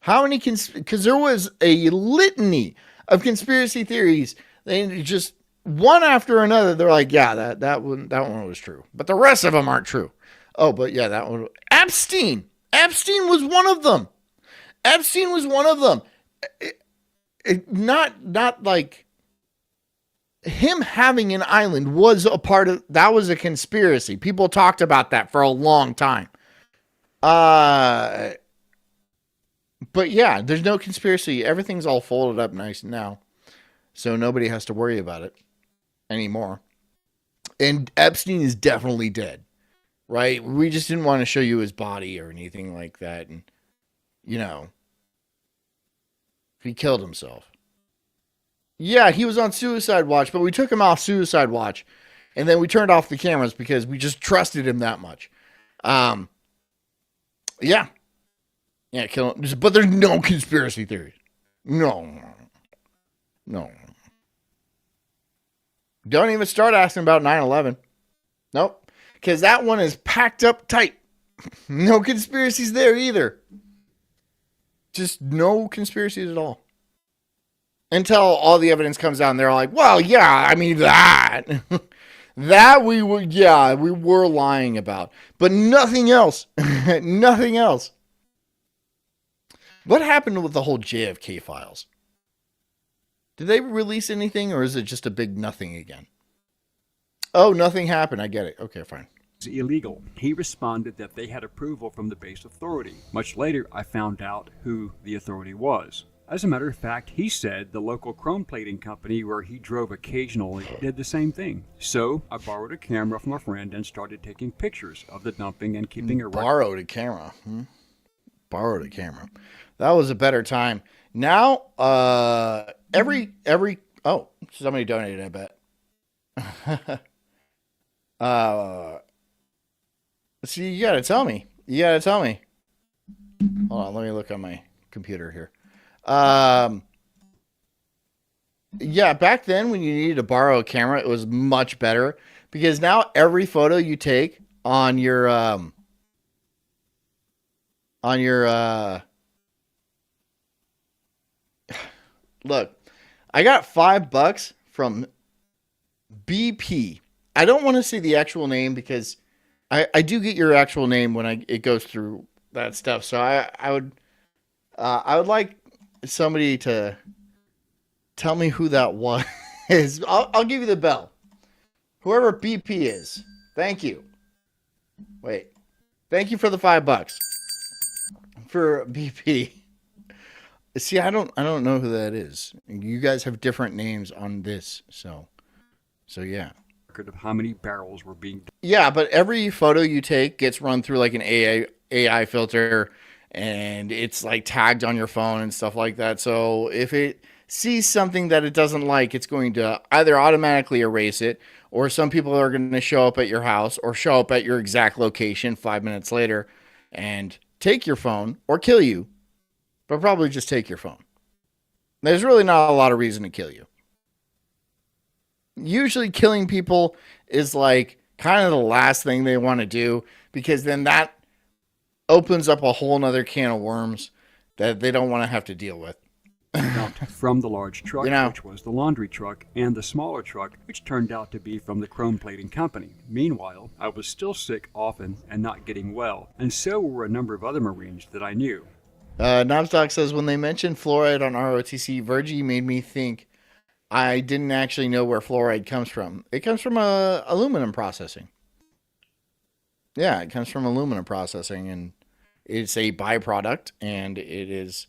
How many? Because there was a litany of conspiracy theories. They just one after another. They're like, yeah, that one was true, but the rest of them aren't true. Oh, but yeah, that one. Epstein was one of them. Not like him having an island was a part of that. Was a conspiracy. People talked about that for a long time. But yeah, there's no conspiracy. Everything's all folded up nice now. So nobody has to worry about it anymore. And Epstein is definitely dead, right? We just didn't want to show you his body or anything like that. And, he killed himself. Yeah, he was on suicide watch, but we took him off suicide watch. And then we turned off the cameras because we just trusted him that much. Yeah. Yeah, kill him. But there's no conspiracy theories. No. Don't even start asking about 9/11. Nope. Because that one is packed up tight. No conspiracies there either. Just no conspiracies at all. Until all the evidence comes out and they're like, well, yeah, I mean that. That we were lying about. But nothing else. Nothing else. What happened with the whole JFK files? Did they release anything, or is it just a big nothing again? Oh, nothing happened. I get it. Okay, fine. It's illegal. He responded that they had approval from the base authority. Much later, I found out who the authority was. As a matter of fact, he said the local chrome plating company where he drove occasionally did the same thing. So I borrowed a camera from a friend and started taking pictures of the dumping and keeping a record. Borrowed a camera. Borrowed a camera. That was a better time. Now, every somebody donated, I bet. See, you gotta tell me. Hold on, let me look on my computer here. Yeah, back then when you needed to borrow a camera, it was much better because now every photo you take on your look, I got $5 from BP. I don't want to say the actual name because I do get your actual name when it goes through that stuff. So I would like somebody to tell me who that was. I'll give you the bell. Whoever BP is. Thank you. Wait. Thank you for the $5 for BP. See, I don't know who that is. You guys have different names on this, so yeah. Of how many barrels were being. Yeah, but every photo you take gets run through like an AI filter, and it's like tagged on your phone and stuff like that. So if it sees something that it doesn't like, it's going to either automatically erase it, or some people are going to show up at your house or show up at your exact location 5 minutes later and take your phone or kill you, but probably just take your phone. There's really not a lot of reason to kill you. Usually killing people is like kind of the last thing they want to do because then that opens up a whole nother can of worms that they don't want to have to deal with. From the large truck, which was the laundry truck, and the smaller truck, which turned out to be from the chrome plating company. Meanwhile, I was still sick often and not getting well, and so were a number of other Marines that I knew. Knobstock says, when they mentioned fluoride on ROTC, Virgie made me think I didn't actually know where fluoride comes from. It comes from aluminum processing. Yeah, it comes from aluminum processing, and it's a byproduct, and it is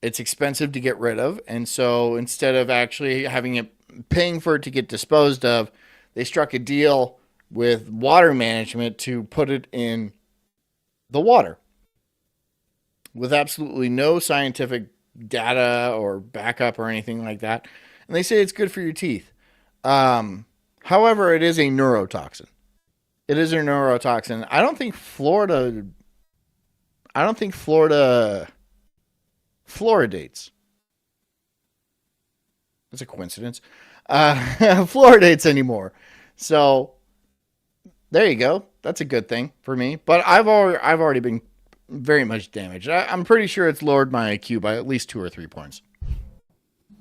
it's expensive to get rid of. And so instead of actually paying for it to get disposed of, they struck a deal with water management to put it in the water with absolutely no scientific data or backup or anything like that. And they say it's good for your teeth. However, it is a neurotoxin. It is a neurotoxin. I don't think Florida fluoridates. That's a coincidence. Fluoridates anymore. So there you go. That's a good thing for me. But I've already been very much damaged. I'm pretty sure it's lowered my IQ by at least 2 or 3 points.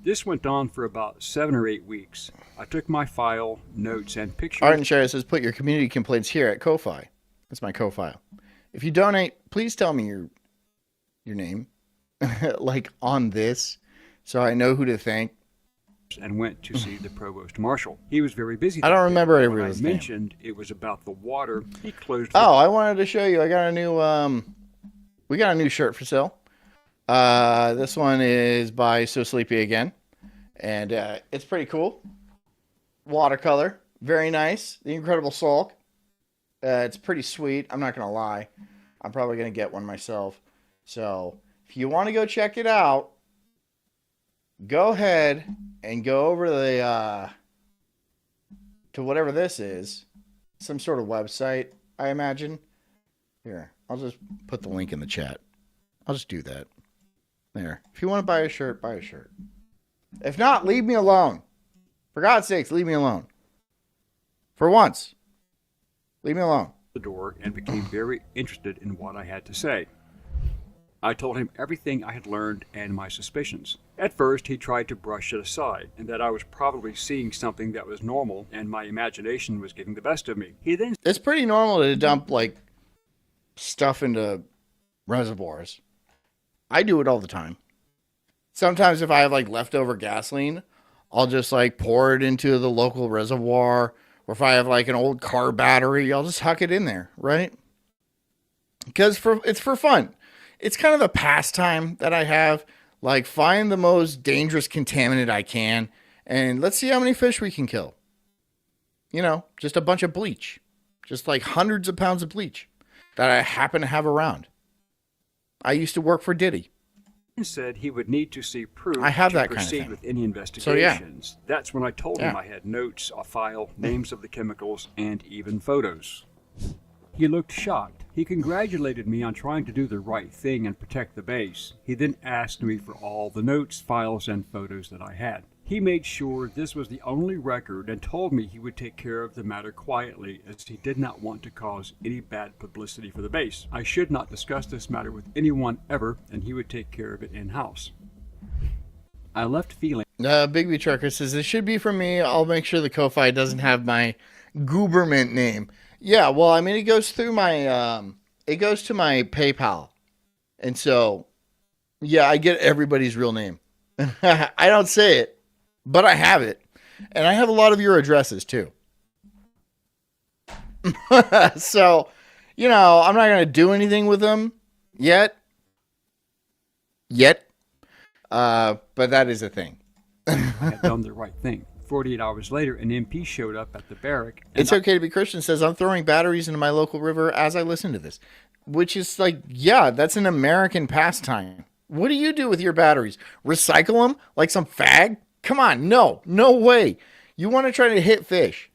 This went on for about 7 or 8 weeks. I took my file, notes, and pictures. Art and Share says, put your community complaints here at Ko-Fi. That's my Ko-Fi. If you donate, please tell me your name, like on this, so I know who to thank. And went to see the provost marshal. He was very busy. I don't remember when everyone's I name. mentioned it was about the water. He closed. Oh, I wanted to show you. I got a new. We got a new shirt for sale. This one is by So Sleepy Again, and it's pretty cool. Watercolor, very nice. The Incredible Sulk. It's pretty sweet. I'm not gonna lie. I'm probably gonna get one myself. So if you want to go check it out, go ahead and go over to whatever this is, some sort of website, I imagine. Here, I'll just put the link in the chat. I'll just do that. There. If you want to buy a shirt, buy a shirt. If not, leave me alone. For God's sakes, leave me alone. For once, leave me alone. The door and became very interested in what I had to say. I told him everything I had learned and my suspicions. At first, he tried to brush it aside, and that I was probably seeing something that was normal, and my imagination was getting the best of me. He then... It's pretty normal to dump, like, stuff into reservoirs. I do it all the time. Sometimes if I have, like, leftover gasoline, I'll just, like, pour it into the local reservoir. Or if I have, like, an old car battery, I'll just huck it in there, right? Because it's for fun. It's kind of a pastime that I have. Like, find the most dangerous contaminant I can, and let's see how many fish we can kill. You know, just a bunch of bleach. Just like hundreds of pounds of bleach that I happen to have around. I used to work for Diddy. Said he would need to see proof I have to that kind of proceed thing. with any investigations. So, yeah. That's when I told him I had notes, a file, names of the chemicals, and even photos. He looked shocked. He congratulated me on trying to do the right thing and protect the base. He then asked me for all the notes, files, and photos that I had. He made sure this was the only record and told me he would take care of the matter quietly, as he did not want to cause any bad publicity for the base. I should not discuss this matter with anyone ever, and he would take care of it in-house. I left feeling... Bigby Trucker says, it should be from me. I'll make sure the Ko-Fi doesn't have my Gooberment name. Yeah, well, I mean, it goes through my, it goes to my PayPal. And so, yeah, I get everybody's real name. I don't say it, but I have it. And I have a lot of your addresses, too. So, you know, I'm not going to do anything with them yet. But that is a thing. I had done the right thing. 48 hours later, an MP showed up at the barrack. It's okay to be Christian says, I'm throwing batteries into my local river as I listen to this. Which is like, yeah, that's an American pastime. What do you do with your batteries? Recycle them like some fag? Come on, no way. You want to try to hit fish,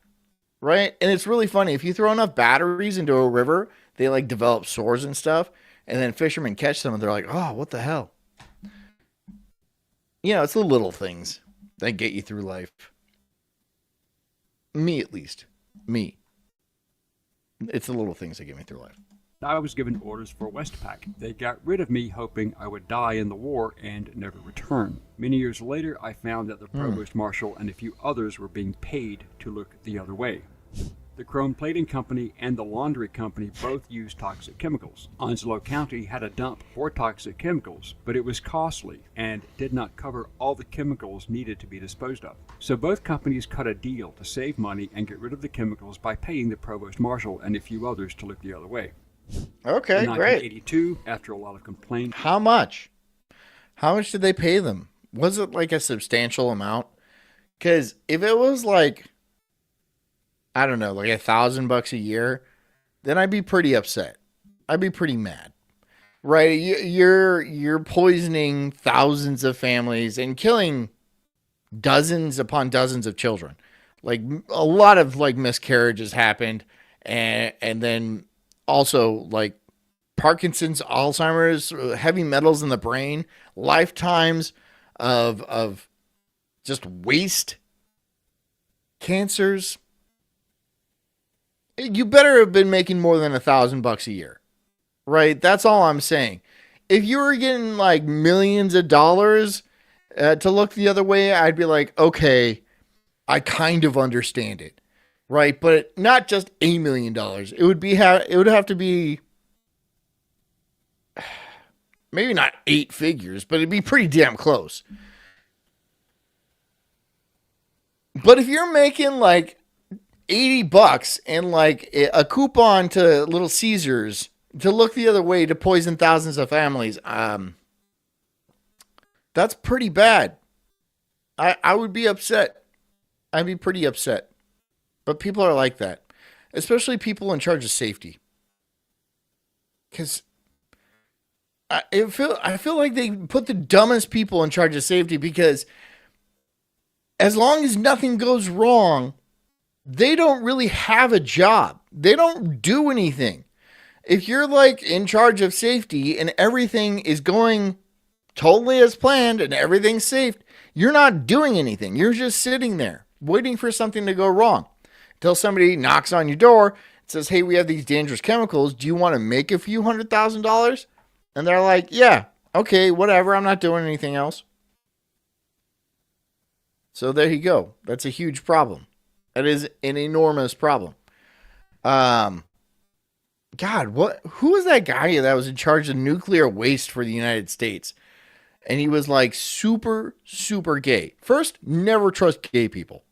right? And it's really funny. If you throw enough batteries into a river, they like develop sores and stuff. And then fishermen catch them and they're like, oh, what the hell? You know, it's the little things that get you through life. Me, at least. Me. It's the little things that get me through life. I was given orders for Westpac. They got rid of me hoping I would die in the war and never return. Many years later, I found that the provost marshal and a few others were being paid to look the other way. The chrome plating company and the laundry company both used toxic chemicals. Onslow County had a dump for toxic chemicals, but it was costly and did not cover all the chemicals needed to be disposed of. So both companies cut a deal to save money and get rid of the chemicals by paying the provost marshal and a few others to look the other way. Okay, In great. 1982, after a lot of complaints, How much? How much did they pay them? Was it like a substantial amount? Because if it was like, I don't know, like $1,000 a year, then I'd be pretty upset. I'd be pretty mad, right? You're poisoning thousands of families and killing dozens upon dozens of children. Like a lot of like miscarriages happened, and then also like Parkinson's, Alzheimer's, heavy metals in the brain, lifetimes of just waste, cancers. You better have been making more than $1,000 a year, right? That's all I'm saying. If you were getting like millions of dollars to look the other way, I'd be like, okay, I kind of understand it, right? But not just $1 million. It would be it would have to be maybe not 8 figures, but it'd be pretty damn close. But if you're making like $80 and like a coupon to Little Caesars to look the other way to poison thousands of families, that's pretty bad. I would be upset. I'd be pretty upset. But people are like that, especially people in charge of safety. Because I feel like they put the dumbest people in charge of safety, because as long as nothing goes wrong, they don't really have a job. They don't do anything. If you're like in charge of safety and everything is going totally as planned and everything's safe, you're not doing anything. You're just sitting there waiting for something to go wrong until somebody knocks on your door and says, hey, we have these dangerous chemicals. Do you want to make a few $100,000? And they're like, yeah, okay, whatever. I'm not doing anything else. So there you go. That's a huge problem. That is an enormous problem. God, who was that guy that was in charge of nuclear waste for the United States? And he was like super, super gay. First, never trust gay people.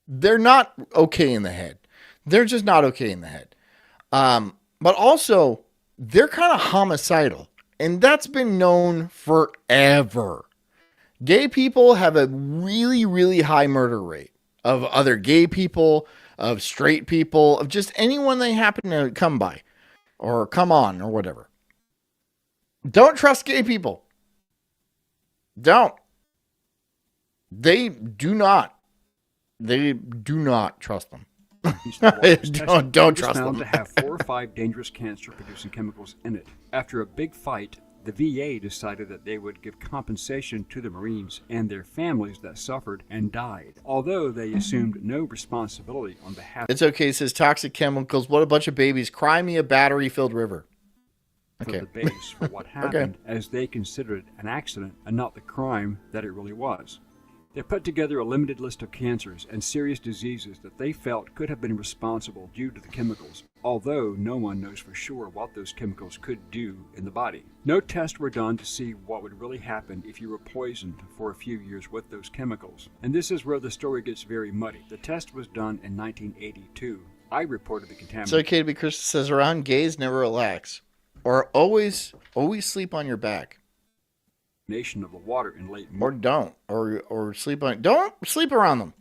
They're not okay in the head. They're just not okay in the head. But also, they're kind of homicidal. And that's been known forever. Gay people have a really, really high murder rate of other gay people, of straight people, of just anyone they happen to come by or come on or whatever. Don't trust gay people. Don't. They do not. They do not trust them. don't trust them. Found to have 4 or 5 dangerous cancer-producing chemicals in it. After a big fight, the VA decided that they would give compensation to the Marines and their families that suffered and died, although they assumed no responsibility on behalf. It's okay. It says toxic chemicals. What a bunch of babies. Cry me a battery-filled river. Okay. The base for what happened, as they considered it an accident and not the crime that it really was. They put together a limited list of cancers and serious diseases that they felt could have been responsible due to the chemicals, although no one knows for sure what those chemicals could do in the body. No tests were done to see what would really happen if you were poisoned for a few years with those chemicals. And this is where the story gets very muddy. The test was done in 1982. I reported the contamination. It's okay to be Christian says around gays never relax. Or always sleep on your back. Of the water in late March. Or don't. Or sleep on. Don't sleep around them.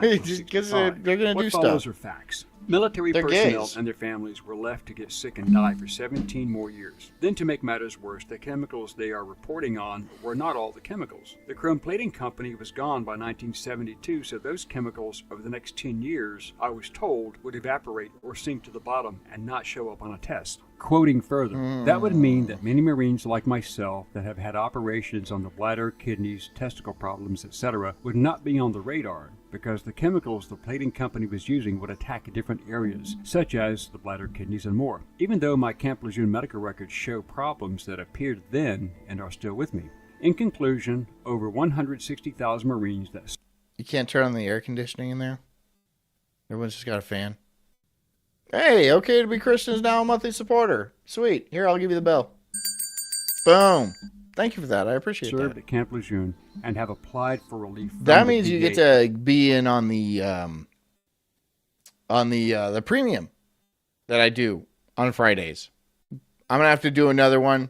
Because they're going to do stuff. What follows are facts. Military personnel and their families were left to get sick and die for 17 more years. Then, to make matters worse, the chemicals they are reporting on were not all the chemicals. The chrome plating company was gone by 1972, so those chemicals over the next 10 years, I was told, would evaporate or sink to the bottom and not show up on a test. Quoting further, that would mean that many Marines like myself that have had operations on the bladder, kidneys, testicle problems, etc. would not be on the radar, because the chemicals the plating company was using would attack different areas, such as the bladder, kidneys, and more. Even though my Camp Lejeune medical records show problems that appeared then and are still with me. In conclusion, over 160,000 Marines that... You can't turn on the air conditioning in there? Everyone's just got a fan? Hey, okay to be Christian is now a monthly supporter. Sweet. Here, I'll give you the bell. Boom. Thank you for that. I appreciate that. Served at Camp Lejeune and have applied for relief. That means you get to be in on the premium that I do on Fridays. I'm gonna have to do another one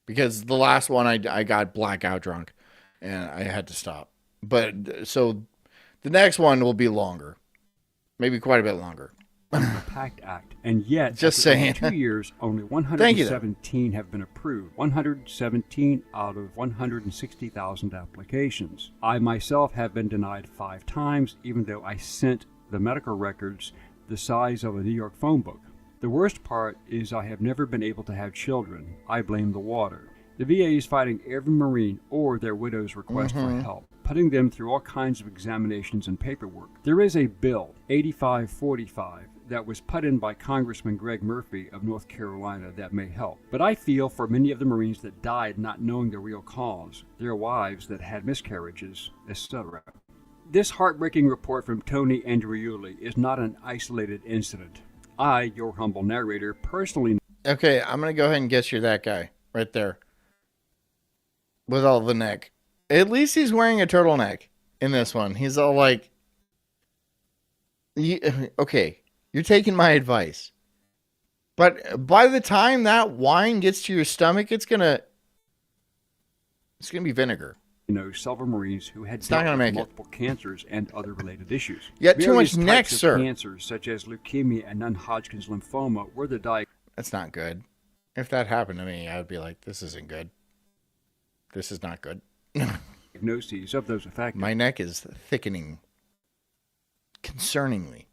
because the last one I got blackout drunk and I had to stop. But so the next one will be longer, maybe quite a bit longer. The PACT Act, and yet, Just after only saying. 2 years, only Thank you, though. 117 have been approved. 117 out of 160,000 applications. I myself have been denied 5 times, even though I sent the medical records the size of a New York phone book. The worst part is I have never been able to have children. I blame the water. The VA is fighting every Marine or their widow's request for help, putting them through all kinds of examinations and paperwork. There is a bill, 8545, that was put in by Congressman Greg Murphy of North Carolina that may help. But I feel for many of the Marines that died not knowing the real cause, their wives that had miscarriages, etc. This heartbreaking report from Tony Andreuli is not an isolated incident. I, your humble narrator, personally... Okay, I'm going to go ahead and guess you're that guy right there. With all the neck. At least he's wearing a turtleneck in this one. He's all like... Okay, you're taking my advice. But by the time that wine gets to your stomach, it's gonna be vinegar. know several Marines who had not gonna dealt with make it. multiple cancers and other related issues. You got too much Various neck, types of sir. Cancers such as leukemia and non-Hodgkin's lymphoma were the That's not good. If that happened to me, I would be like, this isn't good. This is not good. diagnoses of those affected, My neck is thickening concerningly.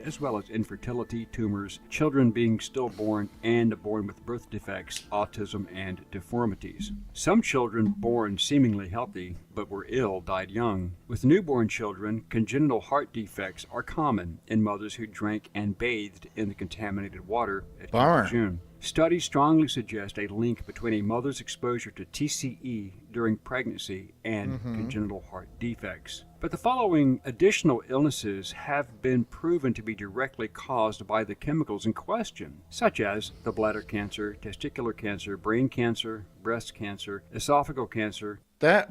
as well as infertility, tumors, children being stillborn and born with birth defects, autism, and deformities. Some children born seemingly healthy but were ill died young. With newborn children, congenital heart defects are common in mothers who drank and bathed in the contaminated water at Bummer. Lejeune. Studies strongly suggest a link between a mother's exposure to TCE during pregnancy and congenital heart defects. But the following additional illnesses have been proven to be directly caused by the chemicals in question, such as the bladder cancer, testicular cancer, brain cancer, breast cancer, esophageal cancer,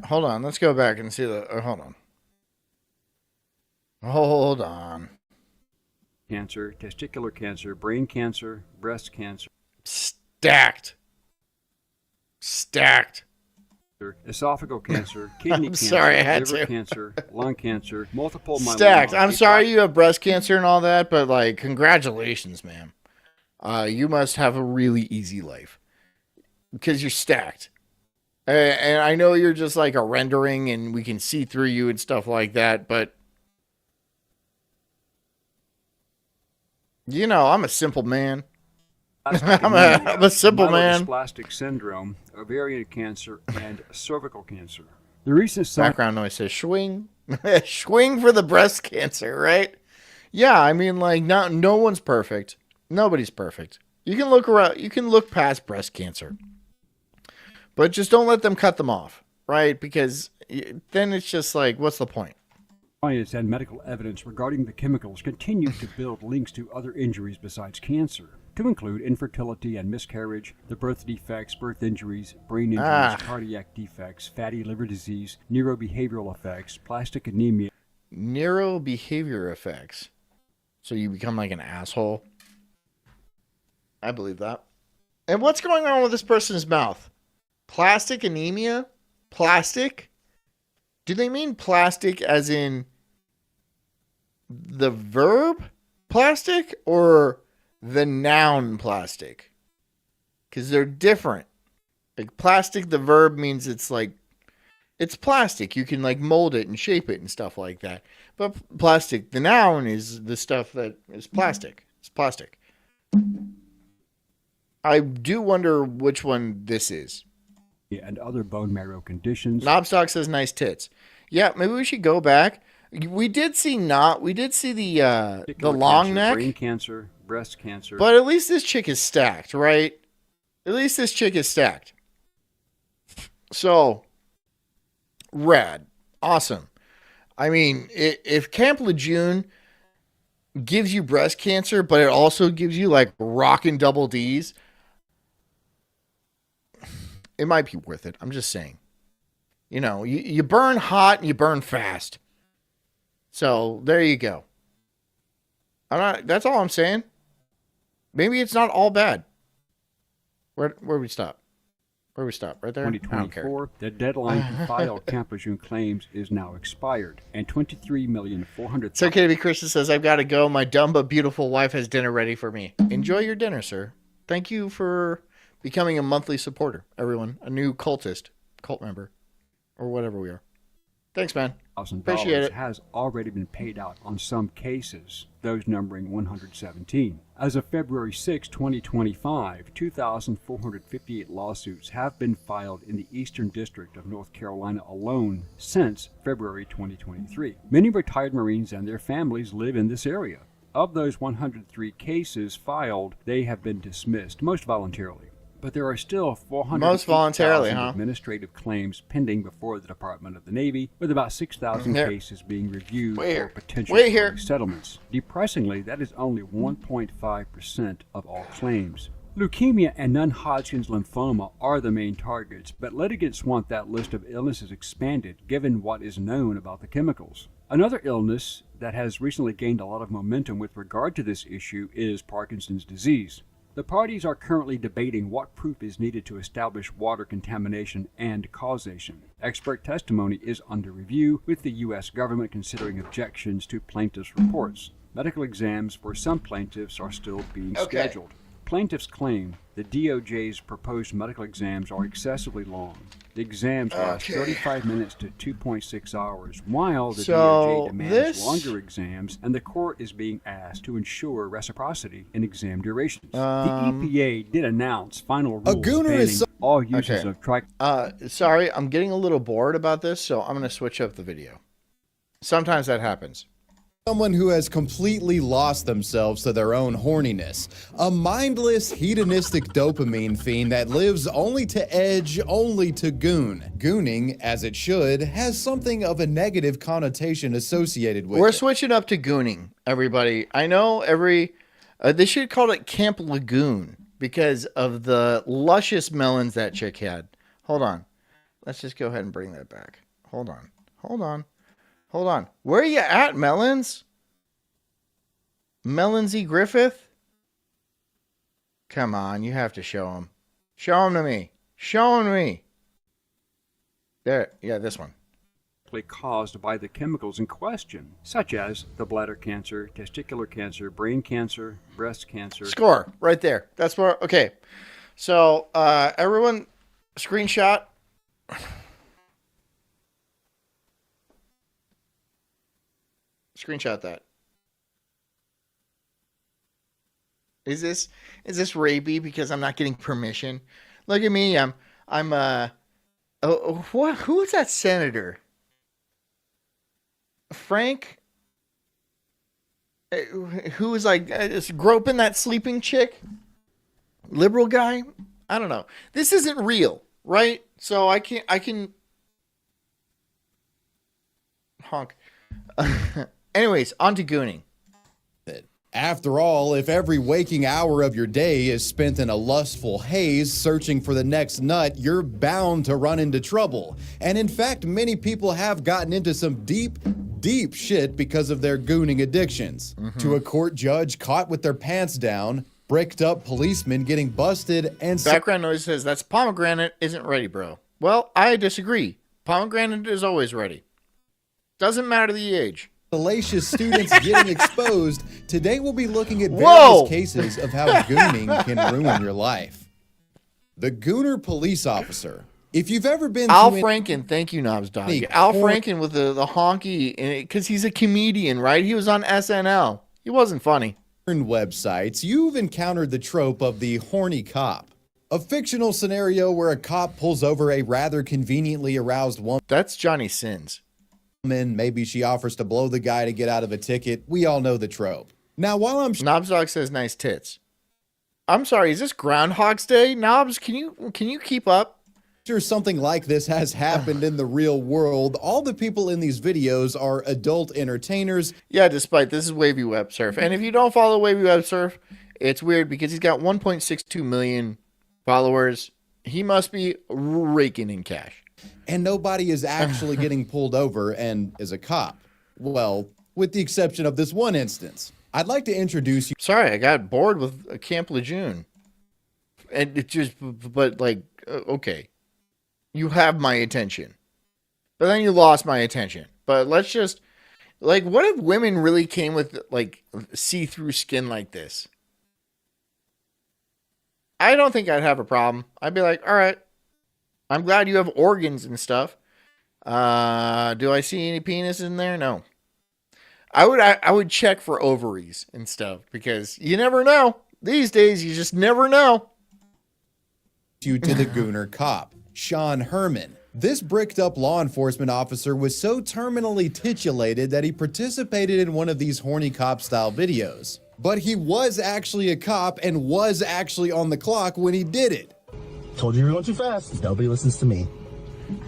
Hold on. Let's go back and see the. Hold on. Hold on. cancer, testicular cancer, brain cancer, breast cancer, Stacked. esophageal cancer, kidney I'm cancer, sorry, I had liver to. cancer, lung cancer, multiple myeloma. Stacked. I'm sorry you have breast cancer and all that, but like, congratulations, ma'am. You must have a really easy life because you're stacked. And I know you're just like a rendering and we can see through you and stuff like that, but you know, I'm a simple man. I'm a simple man. Myelodysplastic syndrome, ovarian cancer, and cervical cancer. The recent science Background noise says swing. Swing for the breast cancer, right? Yeah, I mean, like, no one's perfect. Nobody's perfect. You can look around, you can look past breast cancer. But just don't let them cut them off, right? Because then it's just like, what's the point? science and medical evidence regarding the chemicals continue to build links to other injuries besides cancer, to include infertility and miscarriage, the birth defects, birth injuries, brain injuries, cardiac defects, fatty liver disease, neurobehavioral effects, plastic anemia. Neurobehavior effects. So you become like an asshole. I believe that. And what's going on with this person's mouth? Plastic anemia? Plastic? Do they mean plastic as in the verb plastic or the noun plastic? Because they're different. Like plastic, the verb means it's like, it's plastic. You can like mold it and shape it and stuff like that. But plastic, the noun is the stuff that is plastic. It's plastic. I do wonder which one this is. And other bone marrow conditions. Knobstock says nice tits. Yeah, maybe we should go back. We did see the Testicular long cancer, neck, brain cancer, breast cancer. but at least this chick is stacked, right? At least this chick is stacked. So, rad. Awesome. I mean, if Camp Lejeune gives you breast cancer, but it also gives you like rockin' double D's, it might be worth it. I'm just saying. You know, you burn hot and you burn fast. So there you go. That's all I'm saying. Maybe it's not all bad. Where we stop? Where we stop? Right there? I don't care. 2024, the deadline to file Camp Lejeune claims is now expired, and 23,400,000. So KB Kristen says, I've got to go. My dumb but beautiful wife has dinner ready for me. Enjoy your dinner, sir. Thank you for becoming a monthly supporter, everyone. A new cult member, or whatever we are. Thanks, man. Appreciate $1,000 it. has already been paid out on some cases, those numbering 117. As of February 6, 2025, 2,458 lawsuits have been filed in the Eastern District of North Carolina alone since February 2023. Many retired Marines and their families live in this area. Of those 103 cases filed, they have been dismissed, most voluntarily. But there are still 400,000 administrative claims pending before the Department of the Navy, with about 6,000 cases being reviewed for potential settlements. Depressingly, that is only 1.5% of all claims. Leukemia and non-Hodgkin's lymphoma are the main targets, but litigants want that list of illnesses expanded, given what is known about the chemicals. Another illness that has recently gained a lot of momentum with regard to this issue is Parkinson's disease. The parties are currently debating what proof is needed to establish water contamination and causation. Expert testimony is under review, with the U.S. government considering objections to plaintiffs' reports. Medical exams for some plaintiffs are still being scheduled. Plaintiffs claim the DOJ's proposed medical exams are excessively long. The exams last 35 minutes to 2.6 hours, while the DOJ demands longer exams, and the court is being asked to ensure reciprocity in exam durations. The EPA did announce final rules banning all uses of sorry, I'm getting a little bored about this, so I'm going to switch up the video. Sometimes that happens. Someone who has completely lost themselves to their own horniness. A mindless, hedonistic dopamine fiend that lives only to edge, only to goon. Gooning, as it should, has something of a negative connotation associated with it. We're switching up to gooning, everybody. I know they should call it Camp Lagoon because of the luscious melons that chick had. Hold on. Let's just go ahead and bring that back. Hold on. Where are you at, Melons? Melonsy Griffith? Come on, you have to show him. Show him to me. There, yeah, this one. Caused by the chemicals in question, such as the bladder cancer, testicular cancer, brain cancer, breast cancer. Score, right there. That's where, okay. So, everyone, screenshot. Screenshot that. Is this rapey because I'm not getting permission? Look at me. Who is that senator? Frank? Who is like just groping that sleeping chick? Liberal guy? I don't know. This isn't real, right? So I can honk. Anyways, on to gooning. After all, if every waking hour of your day is spent in a lustful haze searching for the next nut, you're bound to run into trouble. And in fact, many people have gotten into some deep shit because of their gooning addictions. To a court judge caught with their pants down, bricked up policemen getting busted, and background noise says that's pomegranate isn't ready, bro. Well, I disagree. Pomegranate is always ready. Doesn't matter the age. Salacious students getting exposed. Today we'll be looking at various cases of how gooning can ruin your life. The Gooner police officer. If you've ever been Al Franken, thank you, Knobs Dog. Al Franken with the honky, because he's a comedian, right? He was on SNL. He wasn't funny. Websites, you've encountered the trope of the horny cop. A fictional scenario where a cop pulls over a rather conveniently aroused woman. That's Johnny Sins. Maybe she offers to blow the guy to get out of a ticket. We all know the trope. Now, while I'm Knobs Dog says nice tits. I'm sorry, is this Groundhog's Day? Knobs, can you keep up? sure something like this has happened in the real world, all the people in these videos are adult entertainers. Yeah, despite this is Wavy Web Surf. And if you don't follow Wavy Web Surf, it's weird because he's got 1.62 million followers. He must be raking in cash. And nobody is actually getting pulled over and is a cop. Well, with the exception of this one instance. I'd like to introduce you. Sorry, I got bored with Camp Lejeune. and it just, but like, okay, you have my attention, but then you lost my attention. But let's just, like, what if women really came with like see-through skin like this? I don't think I'd have a problem. I'd be like, all right, I'm glad you have organs and stuff. Do I see any penis in there? No. I would check for ovaries and stuff because you never know. These days, you just never know. You to the Gooner cop, Sean Herman. This bricked up law enforcement officer was so terminally titillated that he participated in one of these horny cop style videos. But he was actually a cop and was actually on the clock when he did it. Told you you were going too fast. Nobody listens to me.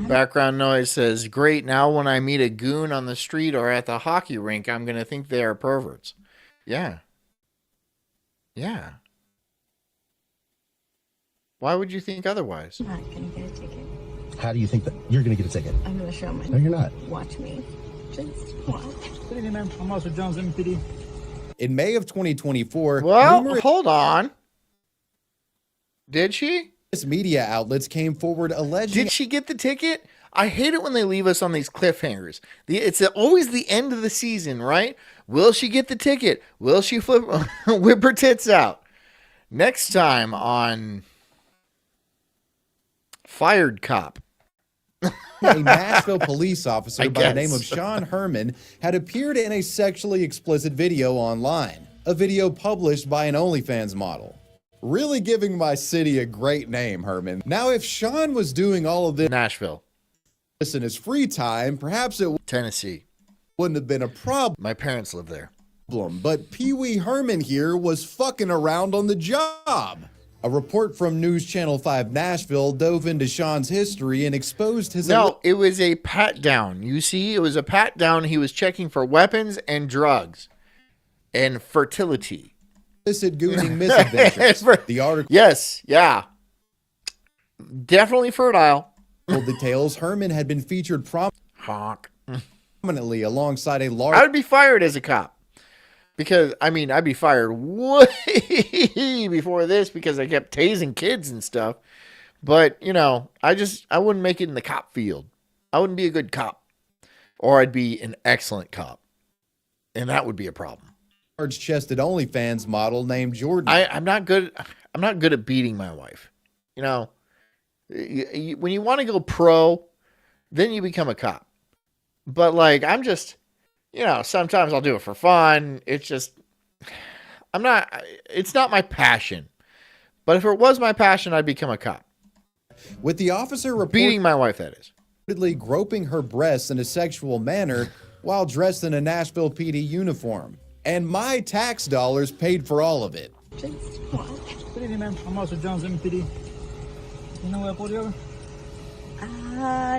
Background noise says, great, now when I meet a goon on the street or at the hockey rink, I'm going to think they are perverts. Yeah. Yeah. Why would you think otherwise? I'm not gonna get a ticket. How do you think that you're going to get a ticket? I'm gonna show my. No, you're not. Watch me. Just watch. Good evening, ma'am. I'm Officer Jones, MPD. In May of 2024, Well, numerous hold on. Did she? media outlets came forward alleging Did she get the ticket? I hate it when they leave us on these cliffhangers. It's always the end of the season, right? Will she get the ticket? Will she whip her tits out? Next time on Fired Cop. a Nashville police officer I by the guess. name of Sean Herman had appeared in a sexually explicit video online, a video published by an OnlyFans model. Really giving my city a great name, Herman. Now, if Sean was doing all of this Nashville, in his free time, perhaps it Tennessee. wouldn't have been a problem. My parents live there. But Pee Wee Herman here was fucking around on the job. A report from News Channel 5 Nashville dove into Sean's history and exposed his No, it was a pat down. You see, it was a pat down. He was checking for weapons and drugs and fertility. illicit gooning misadventures. The article Yes, yeah. Definitely fertile. details Herman had been featured Honk. prominently alongside a I large would be fired as a cop. Because, I mean, I'd be fired way before this because I kept tasing kids and stuff. But, you know, I wouldn't make it in the cop field. I wouldn't be a good cop. Or I'd be an excellent cop. And that would be a problem. large-chested OnlyFans model named Jordan. I'm not good at beating my wife. You know, when you want to go pro, then you become a cop. But like, I'm just, you know, sometimes I'll do it for fun. It's just, it's not my passion. But if it was my passion, I'd become a cop. With the officer Beating my wife, that is. reportedly groping her breasts in a sexual manner while dressed in a Nashville PD uniform. And my tax dollars paid for all of it. Just watch. Good evening, ma'am. I'm Officer Jones, MPD. You know what I pulled you over?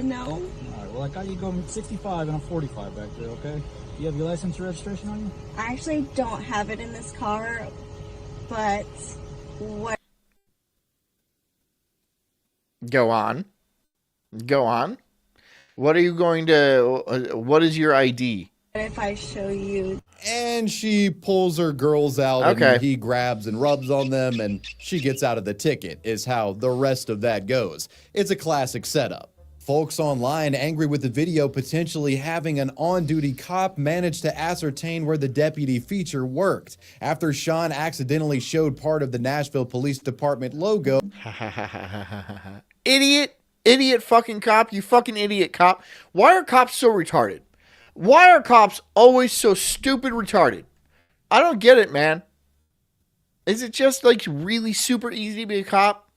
No. All right, well, I got you going 65 and I'm 45 back there, okay? You have your license and registration on you? I actually don't have it in this car, but what? Go on. What are you going to, what is your ID? If I show you? And she pulls her girls out Okay. and he grabs and rubs on them and she gets out of the ticket is how the rest of that goes. It's a classic setup. Folks online angry with the video potentially having an on-duty cop managed to ascertain where the deputy feature worked after Sean accidentally showed part of the Nashville Police Department logo. Idiot fucking cop, you fucking idiot cop. Why are cops so retarded? Why are cops always so stupid retarded? I don't get it, man. Is it just like really super easy to be a cop?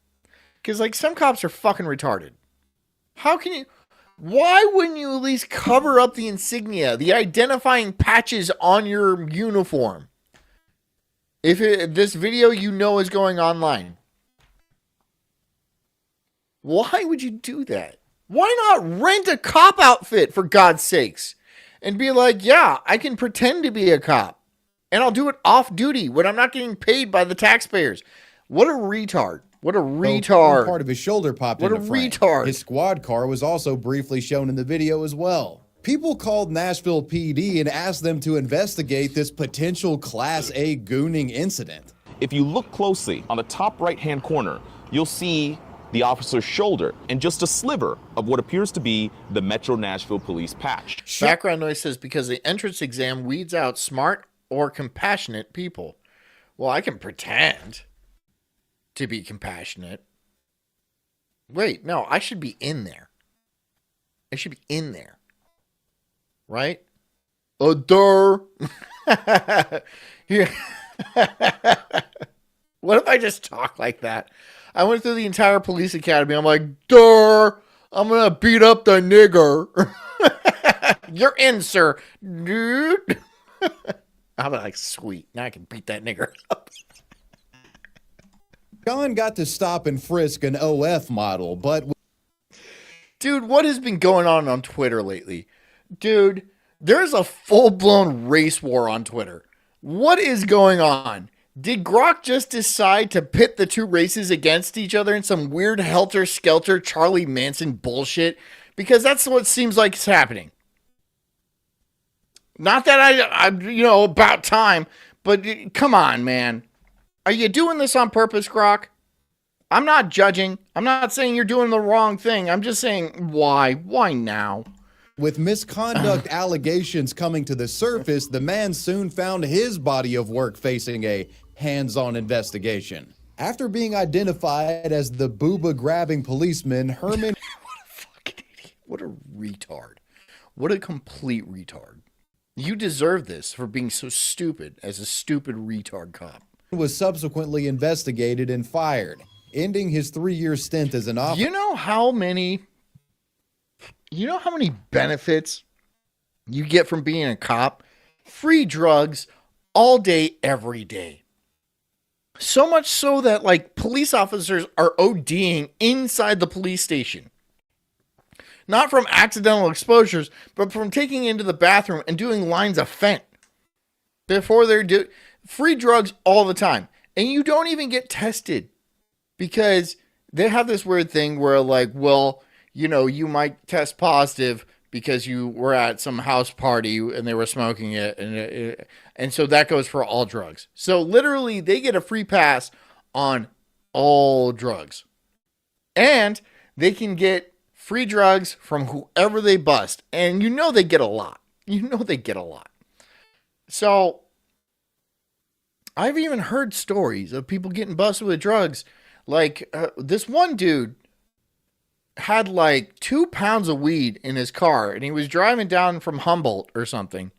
Because like some cops are fucking retarded. How can you... Why wouldn't you at least cover up the insignia, the identifying patches on your uniform? If this video you know is going online. Why would you do that? Why not rent a cop outfit, for God's sakes? And be like, yeah, I can pretend to be a cop. And I'll do it off duty when I'm not getting paid by the taxpayers. What a retard. What a retard. Part of his shoulder popped What into a frame. retard. His squad car was also briefly shown in the video as well. People called Nashville PD and asked them to investigate this potential Class A gooning incident. If you look closely on the top right-hand corner, you'll see the officer's shoulder and just a sliver of what appears to be the Metro Nashville Police patch. Background noise says because the entrance exam weeds out smart or compassionate people. Well, I can pretend to be compassionate. Wait, no, I should be in there. I should be in there. Right? Duh. Yeah. What if I just talk like that? I went through the entire police academy. I'm like, duh, I'm going to beat up the nigger. You're in, sir. Dude. I'm like, sweet. Now I can beat that nigger up. John got to stop and frisk an OF model, but... Dude, what has been going on Twitter lately? Dude, there's a full-blown race war on Twitter. What is going on? Did Grok just decide to pit the two races against each other in some weird helter-skelter Charlie Manson bullshit? Because that's what seems like is happening. Not that I about time, but come on, man. Are you doing this on purpose, Grok? I'm not judging. I'm not saying you're doing the wrong thing. I'm just saying, why? Why now? With misconduct allegations coming to the surface, the man soon found his body of work facing a hands-on investigation. After being identified as the booba-grabbing policeman, Herman... What a fucking idiot. What a retard. What a complete retard. You deserve this for being so stupid as a stupid retard cop. ...was subsequently investigated and fired, ending his 3-year stint as an officer. You know how many benefits you get from being a cop? Free drugs all day, every day. So much so that, like, police officers are ODing inside the police station. Not from accidental exposures, but from taking into the bathroom and doing lines of fent. Before they're free drugs all the time. And you don't even get tested. Because they have this weird thing where, like, well, you might test positive because you were at some house party and they were smoking it. And so that goes for all drugs. So literally they get a free pass on all drugs. And they can get free drugs from whoever they bust. And they get a lot. So I've even heard stories of people getting busted with drugs. Like this one dude had like 2 pounds of weed in his car and he was driving down from Humboldt or something.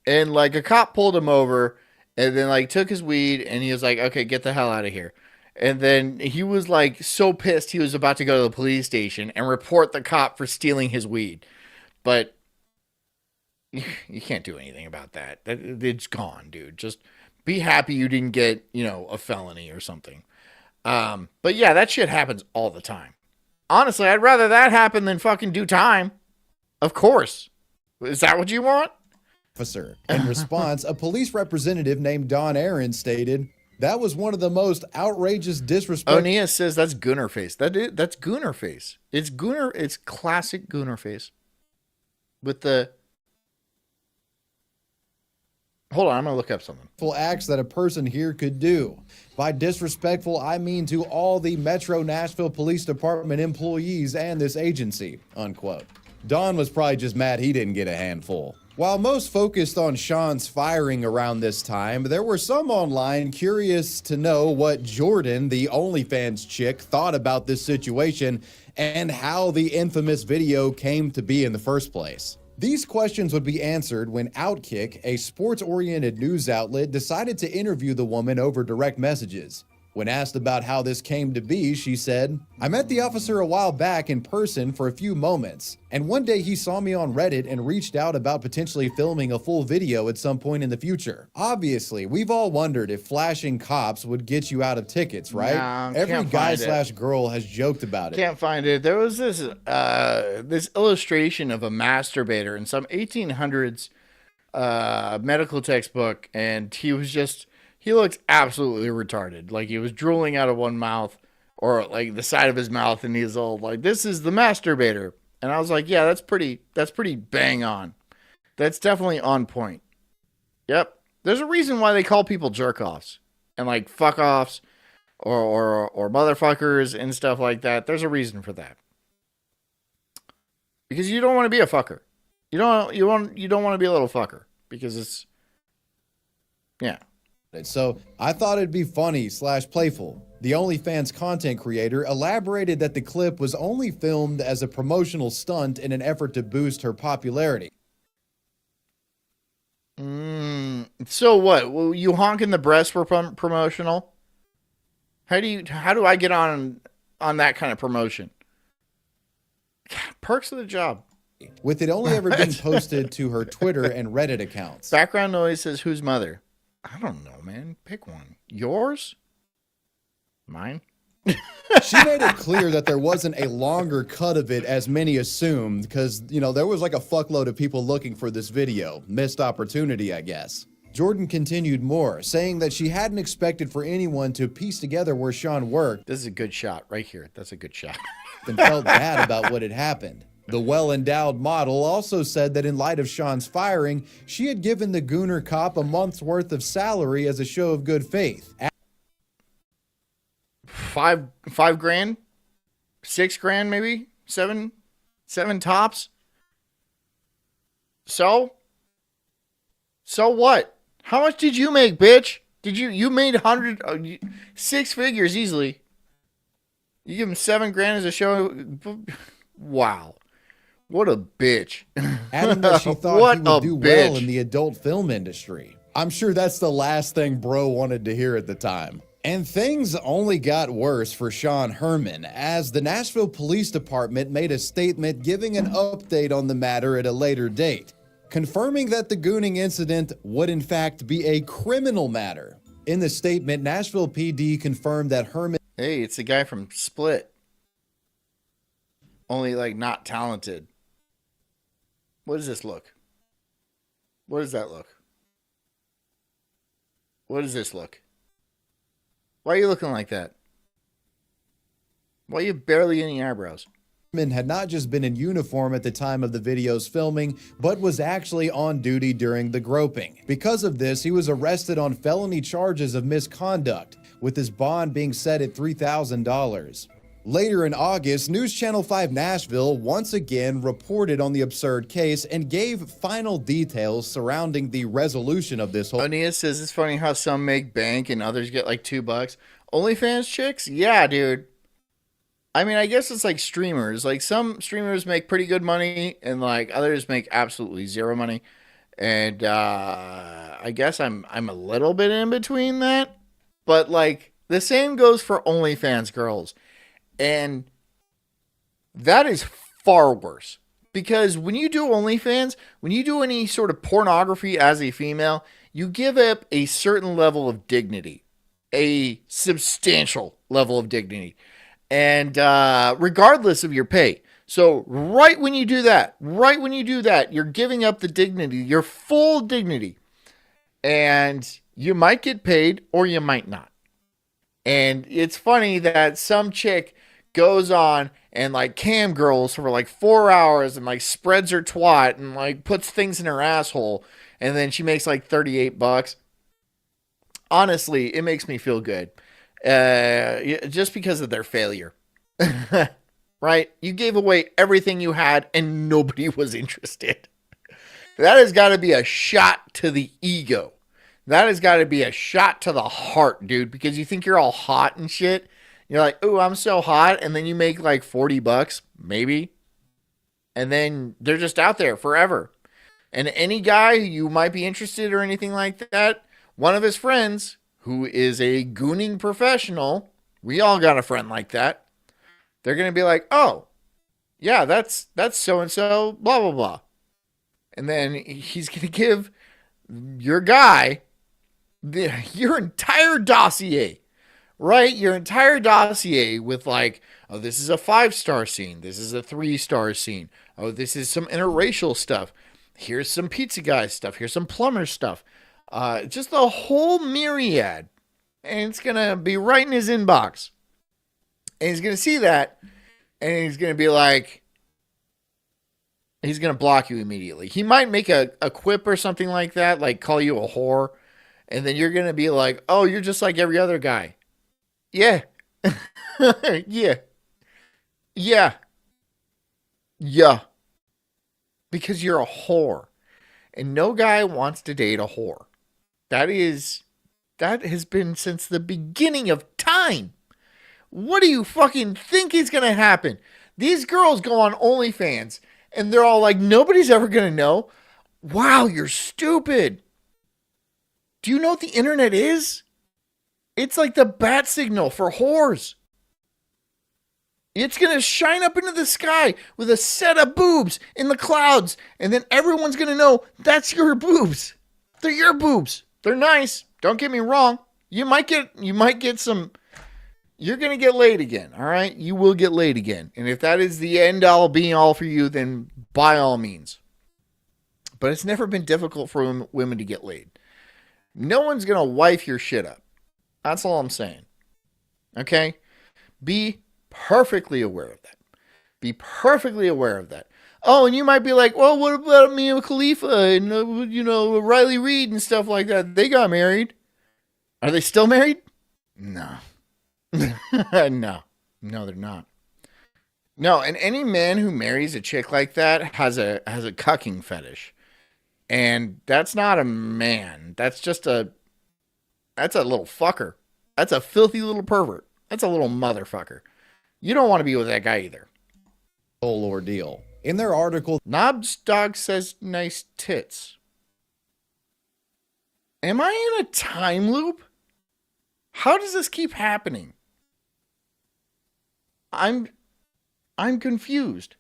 And like a cop pulled him over and then like took his weed and he was like, okay, get the hell out of here. And then he was like so pissed he was about to go to the police station and report the cop for stealing his weed. But you can't do anything about that. It's gone, dude. Just be happy you didn't get, a felony or something. But yeah, that shit happens all the time. Honestly, I'd rather that happen than fucking do time. Of course. Is that what you want? Officer. In response, a police representative named Don Aaron stated, that was one of the most outrageous disrespect. O'Neill says that's Gooner face. That's Gooner face. It's classic Gooner face. With the... Hold on, I'm going to look up something. Acts that a person here could do. By disrespectful, I mean to all the Metro Nashville Police Department employees and this agency, unquote. Don was probably just mad he didn't get a handful. While most focused on Sean's firing around this time, there were some online curious to know what Jordan, the OnlyFans chick, thought about this situation and how the infamous video came to be in the first place. These questions would be answered when Outkick, a sports-oriented news outlet, decided to interview the woman over direct messages. When asked about how this came to be, she said, I met the officer a while back in person for a few moments, and one day he saw me on Reddit and reached out about potentially filming a full video at some point in the future. Obviously, we've all wondered if flashing cops would get you out of tickets, right? Nah, every guy/girl has joked about it. Can't find it. There was this illustration of a masturbator in some 1800s medical textbook, and he looked absolutely retarded. Like he was drooling out of one mouth or like the side of his mouth, and he's all like, this is the masturbator. And I was like, yeah, that's pretty bang on. That's definitely on point. Yep. There's a reason why they call people jerk offs and like fuck offs or motherfuckers and stuff like that. There's a reason for that. Because you don't want to be a fucker. You don't want to be a little fucker because it's yeah. So I thought it'd be funny / playful. The OnlyFans content creator elaborated that the clip was only filmed as a promotional stunt in an effort to boost her popularity. So what? Well, you honking the breast for promotional? How do I get on that kind of promotion? Perks of the job. With it only ever being posted to her Twitter and Reddit accounts. Background noise says, whose mother? I don't know, man. Pick one. Yours? Mine? She made it clear that there wasn't a longer cut of it as many assumed because, there was like a fuckload of people looking for this video. Missed opportunity, I guess. Jordan continued more, saying that she hadn't expected for anyone to piece together where Sean worked. This is a good shot right here. That's a good shot. And felt bad about what had happened. The well-endowed model also said that in light of Sean's firing, she had given the Gooner cop a month's worth of salary as a show of good faith. $5 grand? $6 grand maybe? Seven tops? So what? How much did you make, bitch? You made 6 figures easily. You give him $7 grand as a show? Wow. What a bitch. Adding that she thought he would do well in the adult film industry. I'm sure that's the last thing bro wanted to hear at the time. And things only got worse for Sean Herman, as the Nashville Police Department made a statement giving an update on the matter at a later date, confirming that the gooning incident would in fact be a criminal matter. In the statement, Nashville PD confirmed that Herman... Hey, it's the guy from Split. Only, not talented. What does this look? What does that look? What does this look? Why are you looking like that? Why are you barely any eyebrows? Herman had not just been in uniform at the time of the video's filming, but was actually on duty during the groping. Because of this, he was arrested on felony charges of misconduct, with his bond being set at $3,000. Later in August, News Channel 5 Nashville once again reported on the absurd case and gave final details surrounding the resolution of this whole... Aeneas says it's funny how some make bank and others get $2. OnlyFans chicks? Yeah, dude. I mean, I guess it's like streamers. Some streamers make pretty good money and others make absolutely zero money. And I guess I'm a little bit in between that. But the same goes for OnlyFans girls. And that is far worse. Because when you do OnlyFans, when you do any sort of pornography as a female, you give up a certain level of dignity. A substantial level of dignity. And regardless of your pay. So right when you do that, you're giving up the dignity, your full dignity. And you might get paid or you might not. And it's funny that some chick goes on and cam girls for 4 hours and spreads her twat and puts things in her asshole. And then she makes $38. Honestly, it makes me feel good. Just because of their failure. Right? You gave away everything you had and nobody was interested. That has got to be a shot to the ego. That has got to be a shot to the heart, dude, because you think you're all hot and shit. You're like, ooh, I'm so hot. And then you make $40, maybe. And then they're just out there forever. And any guy you might be interested or anything like that, one of his friends who is a gooning professional, we all got a friend like that. They're going to be like, oh, yeah, that's so-and-so, blah, blah, blah. And then he's going to give your guy your entire dossier, right? Your entire dossier with oh, this is a 5-star scene. This is a 3-star scene. Oh, this is some interracial stuff. Here's some pizza guy stuff. Here's some plumber stuff. Just the whole myriad. And it's going to be right in his inbox. And he's going to see that. And he's going to be he's going to block you immediately. He might make a quip or something like that, call you a whore. And then you're going to be oh, you're just like every other guy. Yeah. Yeah. Yeah. Yeah. Because you're a whore. And no guy wants to date a whore. That has been since the beginning of time. What do you fucking think is going to happen? These girls go on OnlyFans and they're all like, nobody's ever going to know. Wow, you're stupid. Do you know what the internet is? It's like the bat signal for whores. It's going to shine up into the sky with a set of boobs in the clouds. And then everyone's going to know that's your boobs. They're your boobs. They're nice. Don't get me wrong. You might get some, you're going to get laid again. All right. You will get laid again. And if that is the end all being all for you, then by all means. But it's never been difficult for women to get laid. No one's going to wife your shit up. That's all I'm saying. Okay. Be perfectly aware of that. Be perfectly aware of that. Oh, and you might be like, well, what about Mia Khalifa and, Riley Reid and stuff like that? They got married. Are they still married? No. No, they're not. No, and any man who marries a chick like that has a cucking fetish. And that's not a man. That's a little fucker. That's a filthy little pervert. That's a little motherfucker. You don't want to be with that guy either. Whole ordeal. In their article, Knobs Dog says nice tits. Am I in a time loop? How does this keep happening? I'm confused.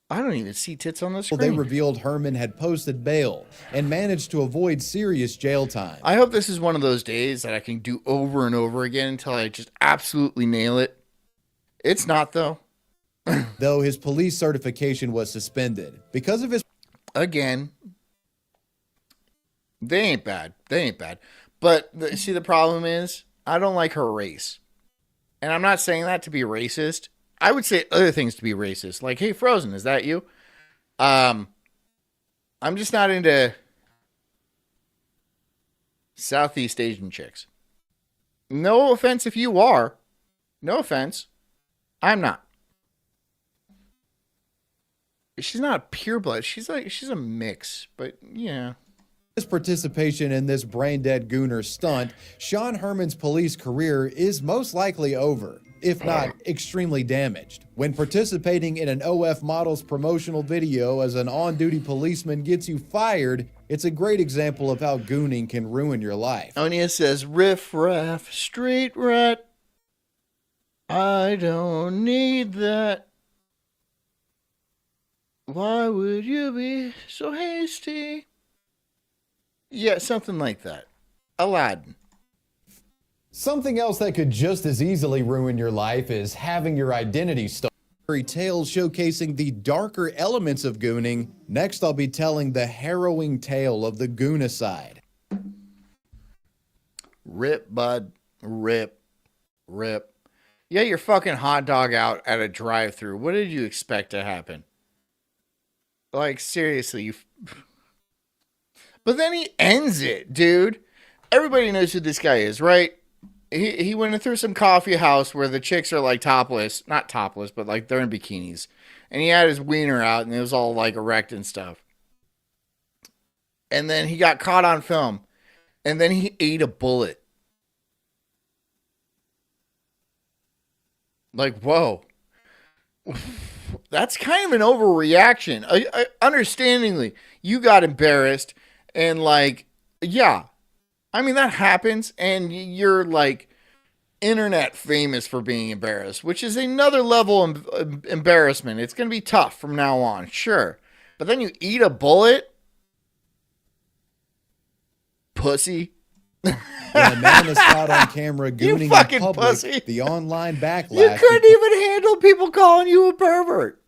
I don't even see tits on the screen. they revealed Herman had posted bail and managed to avoid serious jail time. I hope this is one of those days that I can do over and over again until I just absolutely nail it. It's not, though. Though his police certification was suspended because of his... Again, they ain't bad. But see, the problem is, I don't like her race. And I'm not saying that to be racist. I would say other things to be racist. Like, hey, Frozen, is that you? I'm just not into Southeast Asian chicks. No offense if you are. No offense. I'm not. She's not pureblood. She's a mix. But, yeah. His participation in this brain-dead gooner stunt, Sean Herman's police career is most likely over, if not extremely damaged. When participating in an OF Models promotional video as an on-duty policeman gets you fired, it's a great example of how gooning can ruin your life. Onia says, riff raff, street rat. I don't need that. Why would you be so hasty? Yeah, something like that. Aladdin. Something else that could just as easily ruin your life is having your identity stolen. Tales showcasing the darker elements of gooning. Next, I'll be telling the harrowing tale of the goonicide. Rip, bud. Rip. Yeah, your fucking hot dog out at a drive-thru. What did you expect to happen? Like, seriously, But then he ends it, dude. Everybody knows who this guy is, right? He went through some coffee house where the chicks are like topless. Not topless, but like they're in bikinis. And he had his wiener out and it was all like erect and stuff. And then he got caught on film. And then he ate a bullet. Like, whoa. That's kind of an overreaction. Understandingly, you got embarrassed and like, yeah. I mean, that happens and you're like internet famous for being embarrassed, which is another level of embarrassment. It's going to be tough from now on, sure. But then you eat a bullet? Pussy. When a man is caught on camera gooning in public, pussy. The online backlash... You couldn't even handle people calling you a pervert.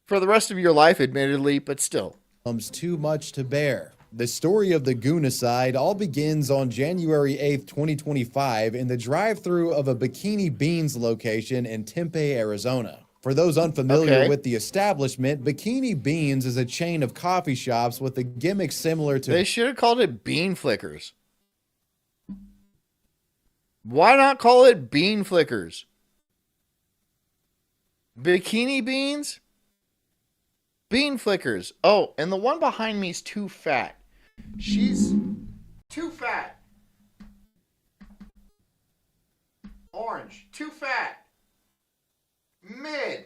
For the rest of your life, admittedly, but still. ...becomes too much to bear. The story of the goonicide all begins on January 8th, 2025 in the drive-thru of a Bikini Beans location in Tempe, Arizona. For those unfamiliar with the establishment, Bikini Beans is a chain of coffee shops with a gimmick similar to... They should have called it Bean Flickers. Why not call it bean flickers? Bikini beans? Bean flickers. Oh, and the one behind me is too fat. She's too fat. Orange, too fat. Mid.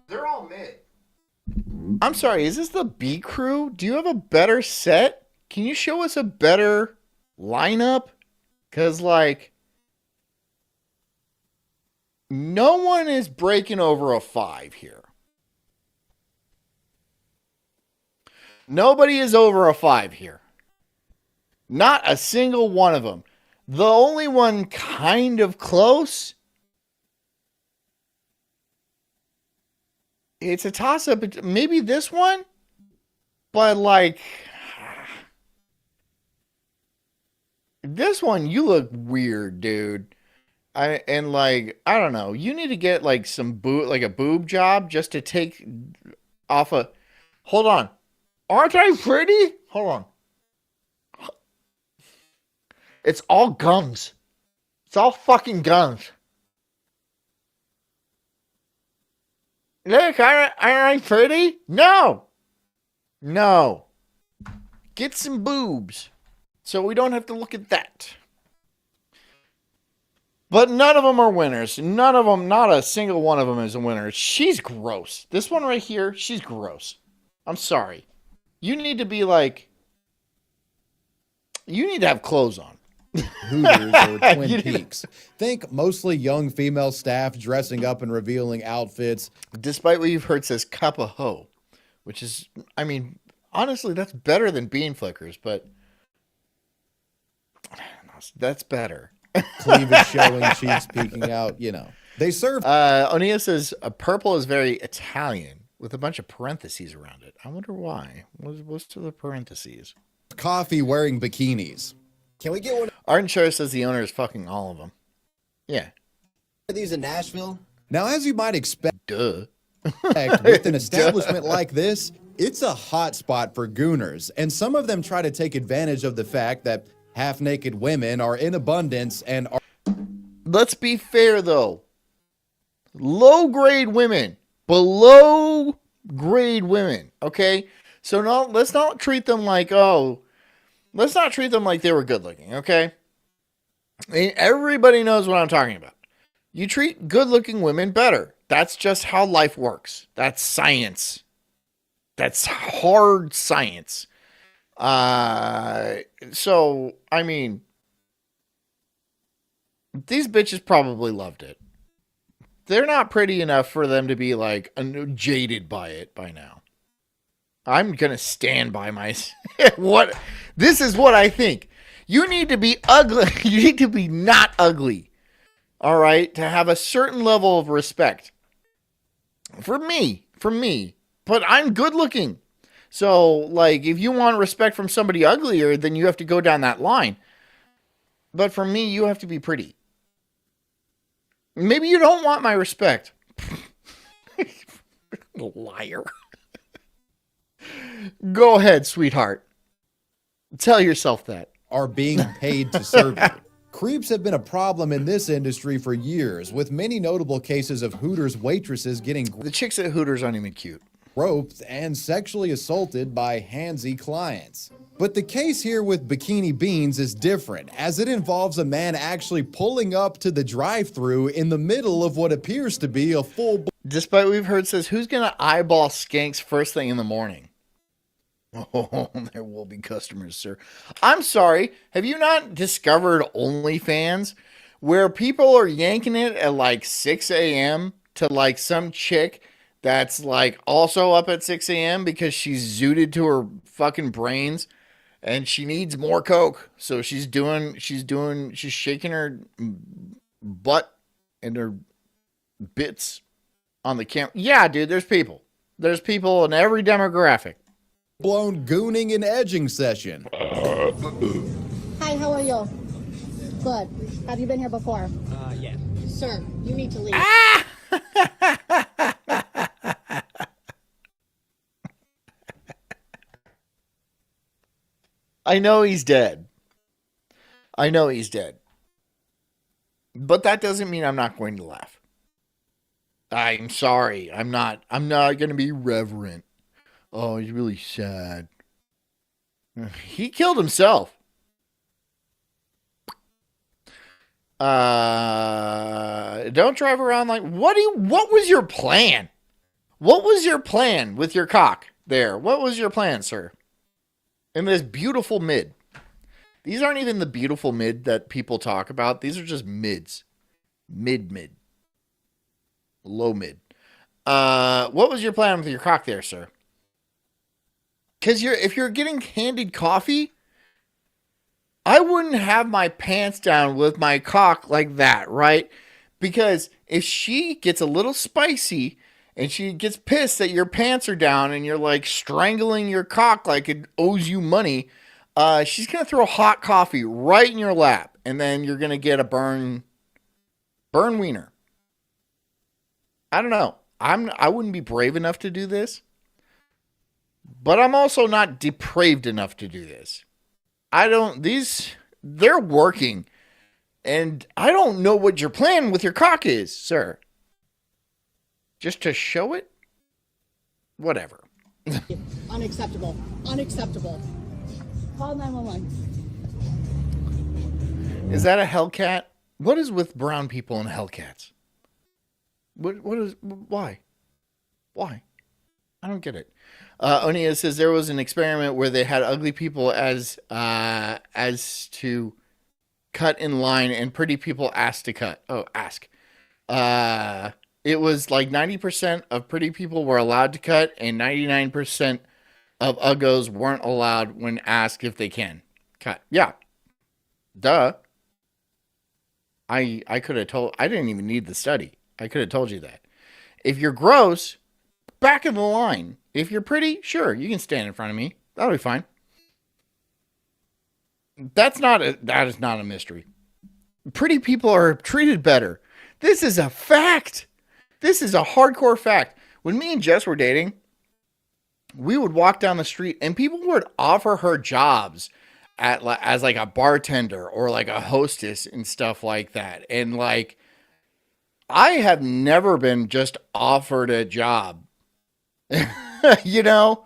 They're all mid. I'm sorry, is this the B crew? Do you have a better set? Can you show us a better lineup? Because, like, no one is breaking over a 5 here. Nobody is over a 5 here. Not a single one of them. The only one kind of close, it's a toss-up. Maybe this one? But, like, this one, you look weird, dude. I don't know. You need to get, like, a boob job just to take off a... Hold on. Aren't I pretty? Hold on. It's all gums. It's all fucking gums. Look, aren't I pretty? No. Get some boobs so we don't have to look at that. But none of them are winners. None of them, not a single one of them is a winner. She's gross. This one right here, she's gross. I'm sorry. You need to be like... You need to have clothes on. Hooters or Twin Peaks. Think mostly young female staff dressing up and revealing outfits. Despite what you've heard says cup of hoe, which is, I mean, honestly, that's better than bean flickers, but that's better. Cleavage showing, cheeks peeking out, you know. They serve. O'Neill says purple is very Italian with a bunch of parentheses around it. I wonder why. What's to the parentheses? Coffee wearing bikinis. Can we get one Arden Shore says the owner is fucking all of them. Yeah. of these in Nashville? Now, as you might expect, Duh. with an establishment like this, it's a hot spot for gooners, and some of them try to take advantage of the fact that half-naked women are in abundance and are... Let's be fair, though. Low-grade women. Below-grade women. Okay? So let's not treat them like, let's not treat them like they were good-looking, okay? I mean, everybody knows what I'm talking about. You treat good-looking women better. That's just how life works. That's science. That's hard science. So, I mean, these bitches probably loved it. They're not pretty enough for them to be, like, jaded by it by now. I'm going to stand by my... This is what I think. You need to be ugly. You need to be not ugly. All right? To have a certain level of respect. For me. But I'm good looking. So, like, if you want respect from somebody uglier, then you have to go down that line. But for me, you have to be pretty. Maybe you don't want my respect. Liar. Go ahead, sweetheart. Tell yourself that. Are being paid to serve you. Creeps have been a problem in this industry for years, with many notable cases of Hooters waitresses getting The chicks at Hooters aren't even cute. Groped and sexually assaulted by handsy clients. But the case here with Bikini Beans is different, as it involves a man actually pulling up to the drive-thru in the middle of what appears to be a full... Despite what we've heard says, who's going to eyeball skanks first thing in the morning? Oh, there will be customers, sir. I'm sorry. Have you not discovered OnlyFans where people are yanking it at like 6 a.m. to like some chick that's like also up at 6 a.m. because she's zooted to her fucking brains and she needs more coke. So she's shaking her butt and her bits on the camera. Yeah, dude, there's people. There's people in every demographic. Blown gooning and edging session. Hi, how are you? Good. Have you been here before? Yeah. Sir, you need to leave. I know he's dead. I know he's dead. But that doesn't mean I'm not going to laugh. I'm sorry. I'm not going to be reverent. Oh, he's really sad. He killed himself. Don't drive around like what was your plan? What was your plan with your cock there? What was your plan, sir? In this beautiful mid. These aren't even the beautiful mid that people talk about. These are just mids. Mid. Low mid. What was your plan with your cock there, sir? Because if you're getting handed coffee, I wouldn't have my pants down with my cock like that, right? Because if she gets a little spicy and she gets pissed that your pants are down and you're like strangling your cock like it owes you money, she's going to throw hot coffee right in your lap. And then you're going to get a burn wiener. I don't know. I wouldn't be brave enough to do this. But I'm also not depraved enough to do this. They're working. And I don't know what your plan with your cock is, sir. Just to show it? Whatever. Unacceptable. Unacceptable. Call 911. Is that a Hellcat? What is with brown people and Hellcats? Why? Why? I don't get it. Onia says there was an experiment where they had ugly people as to cut in line and pretty people asked to cut. Oh, ask. It was like 90% of pretty people were allowed to cut and 99% of uggos weren't allowed when asked if they can cut. Yeah. Duh. I could have told, I didn't even need the study. I could have told you that. If you're gross, back of the line. If you're pretty, sure, you can stand in front of me. That'll be fine. That is not a mystery. Pretty people are treated better. This is a fact. This is a hardcore fact. When me and Jess were dating, we would walk down the street and people would offer her jobs as like a bartender or like a hostess and stuff like that. And like, I have never been just offered a job, you know,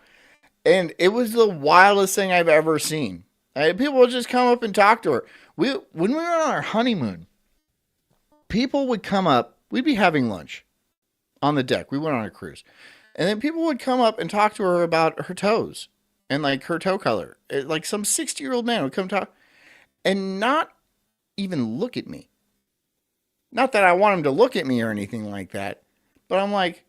and it was the wildest thing I've ever seen. People would just come up and talk to her. When we were on our honeymoon, people would come up. We'd be having lunch on the deck. We went on a cruise. And then people would come up and talk to her about her toes and like her toe color. Like some 60-year-old man would come talk and not even look at me. Not that I want him to look at me or anything like that. But I'm like,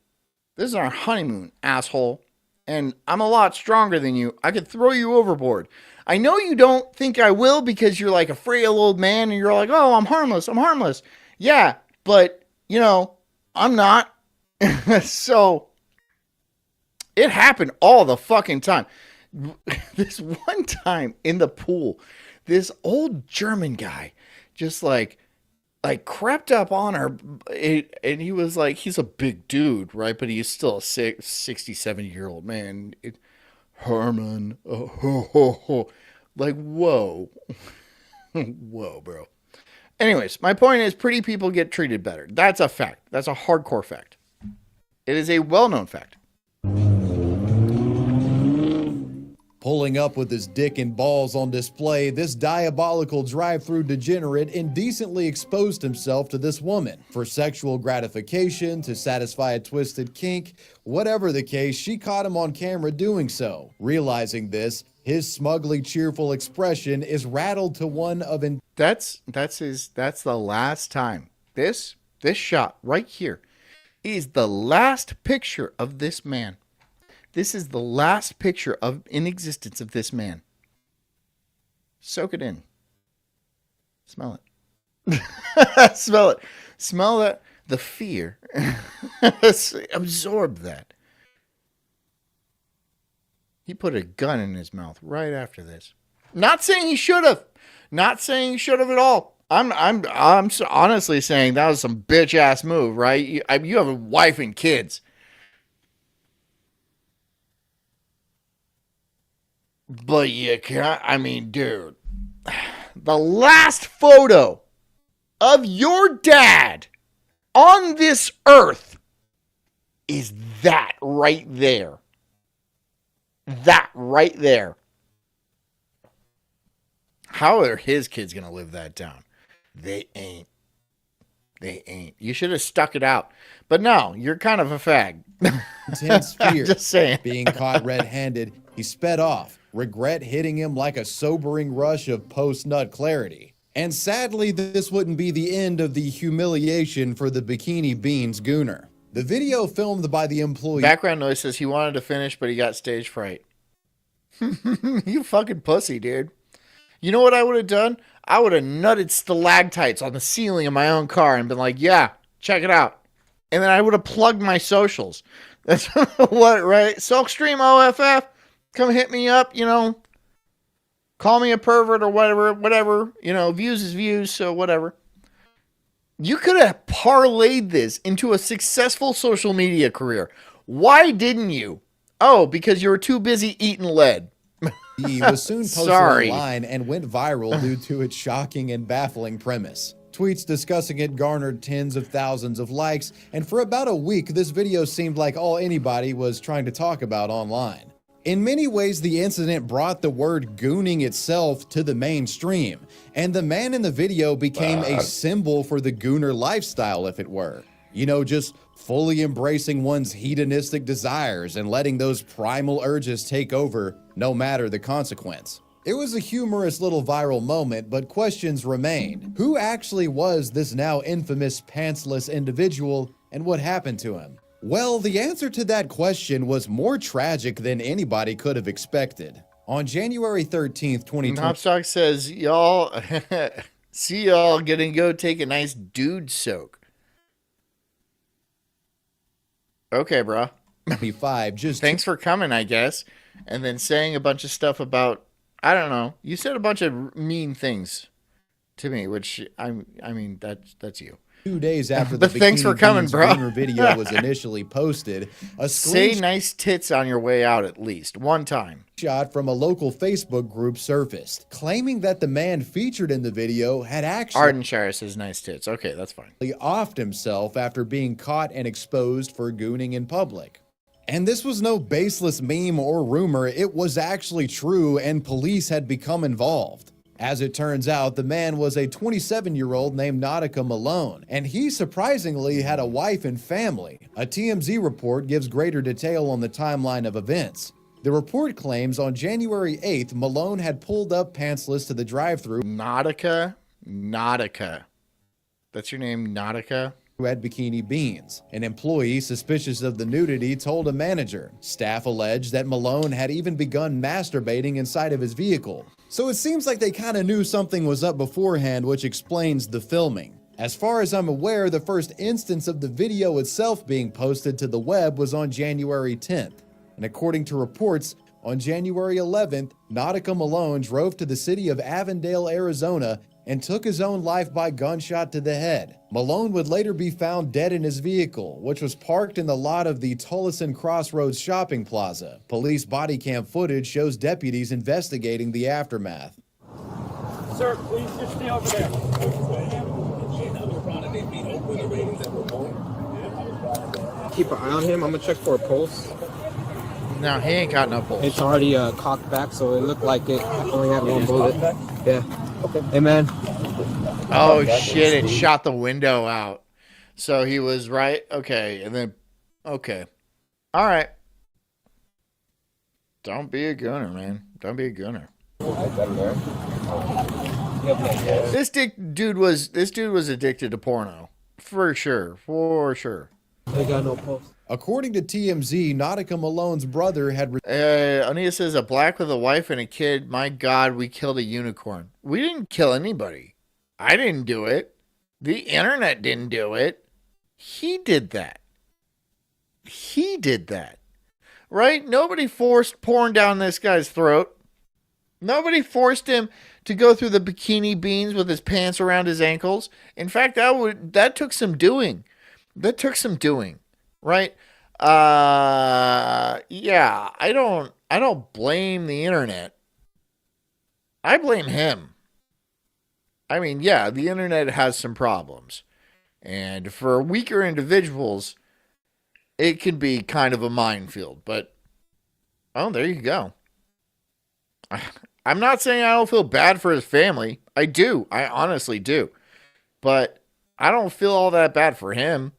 this is our honeymoon, asshole. And I'm a lot stronger than you. I could throw you overboard. I know you don't think I will because you're like a frail old man and you're like, oh, I'm harmless. I'm harmless. Yeah, but, you know, I'm not. So it happened all the fucking time. This one time in the pool, this old German guy just like crept up on her, and he was like, he's a big dude, right? But he's still a 67-year-old man. Herman, like, whoa. Whoa, bro. Anyways, my point is pretty people get treated better. That's a fact. That's a hardcore fact. It is a well-known fact. Pulling up with his dick and balls on display, this diabolical drive-through degenerate indecently exposed himself to this woman. For sexual gratification, to satisfy a twisted kink, whatever the case, she caught him on camera doing so. Realizing this, his smugly cheerful expression is rattled to one of That's the last time. This shot right here is the last picture of this man. This is the last picture in existence of this man. Soak it in. Smell it. Smell it. Smell that. The fear. Absorb that. He put a gun in his mouth right after this. Not saying he should have. Not saying he should have at all. I'm honestly saying that was some bitch ass move, right? You have a wife and kids. But you can't, I mean, dude, the last photo of your dad on this earth is that right there. That right there. How are his kids going to live that down? They ain't. They ain't. You should have stuck it out. But no, you're kind of a fag. Intense fear. Just saying. Being caught red-handed, he sped off, regret hitting him like a sobering rush of post-nut clarity. And sadly, this wouldn't be the end of the humiliation for the Bikini Beans gooner. The video filmed by the employee... Background noise says he wanted to finish, but he got stage fright. You fucking pussy, dude. You know what I would have done? I would have nutted stalactites on the ceiling of my own car and been like, yeah, check it out. And then I would have plugged my socials. That's what, right? Silkstream OFF, come hit me up, you know. Call me a pervert or whatever. You know, views is views, so whatever. You could have parlayed this into a successful social media career. Why didn't you? Oh, because you were too busy eating lead. He was soon posted online and went viral due to its shocking and baffling premise. Tweets discussing it garnered tens of thousands of likes, and for about a week, this video seemed like all anybody was trying to talk about online. In many ways, the incident brought the word gooning itself to the mainstream, and the man in the video became a symbol for the gooner lifestyle, if it were. You know, just fully embracing one's hedonistic desires and letting those primal urges take over, no matter the consequence. It was a humorous little viral moment, but questions remain. Who actually was this now infamous pantsless individual, and what happened to him? Well, the answer to that question was more tragic than anybody could have expected. On January 13th, 2020... Hopstock says, y'all, see y'all gonna go take a nice dude soak. Okay, bro. 25, just thanks for coming, I guess. And then saying a bunch of stuff about, I don't know. You said a bunch of mean things to me, which I mean that's you. 2 days after the thanks for coming, bro. Video was initially posted, a say nice tits on your way out at least one time. Shot from a local Facebook group surfaced, claiming that the man featured in the video had actually Ardenshire says nice tits. Okay, that's fine. Offed himself after being caught and exposed for gooning in public. And this was no baseless meme or rumor, it was actually true, and police had become involved. As it turns out, the man was a 27-year-old named Nautica Malone, and he surprisingly had a wife and family. A TMZ report gives greater detail on the timeline of events. The report claims on January 8th, Malone had pulled up pantsless to the drive-thru. Nautica? That's your name, Nautica? Who had Bikini Beans. An employee suspicious of the nudity told a manager. Staff alleged that Malone had even begun masturbating inside of his vehicle. So it seems like they kind of knew something was up beforehand, which explains the filming. As far as I'm aware, the first instance of the video itself being posted to the web was on January 10th. And according to reports, on January 11th, Nautica Malone drove to the city of Avondale, Arizona, and took his own life by gunshot to the head. Malone would later be found dead in his vehicle, which was parked in the lot of the Tullison Crossroads shopping plaza. Police body cam footage shows deputies investigating the aftermath. Sir, please just stay over there. Keep an eye on him. I'm gonna check for a pulse. No, he ain't got no pulse. It's already cocked back, so it looked like it only had one bullet. Yeah. Okay. Hey, man. Oh, shit. It shot the window out. So he was right. Okay. And then, okay. All right. Don't be a gunner, man. Don't be a gunner. This dude was addicted to porno. For sure. For sure. They got no pulse. According to TMZ, Nautica Malone's brother had... Anita says, a black with a wife and a kid. My God, we killed a unicorn. We didn't kill anybody. I didn't do it. The internet didn't do it. He did that. He did that. Right? Nobody forced porn down this guy's throat. Nobody forced him to go through the Bikini Beans with his pants around his ankles. In fact, that took some doing. That took some doing. Right? Yeah, I don't blame the internet I blame him. I mean, yeah, the internet has some problems. And for weaker individuals, it can be kind of a minefield. But, oh, there you go. I'm not saying I don't feel bad for his family. I do. I honestly do. But I don't feel all that bad for him.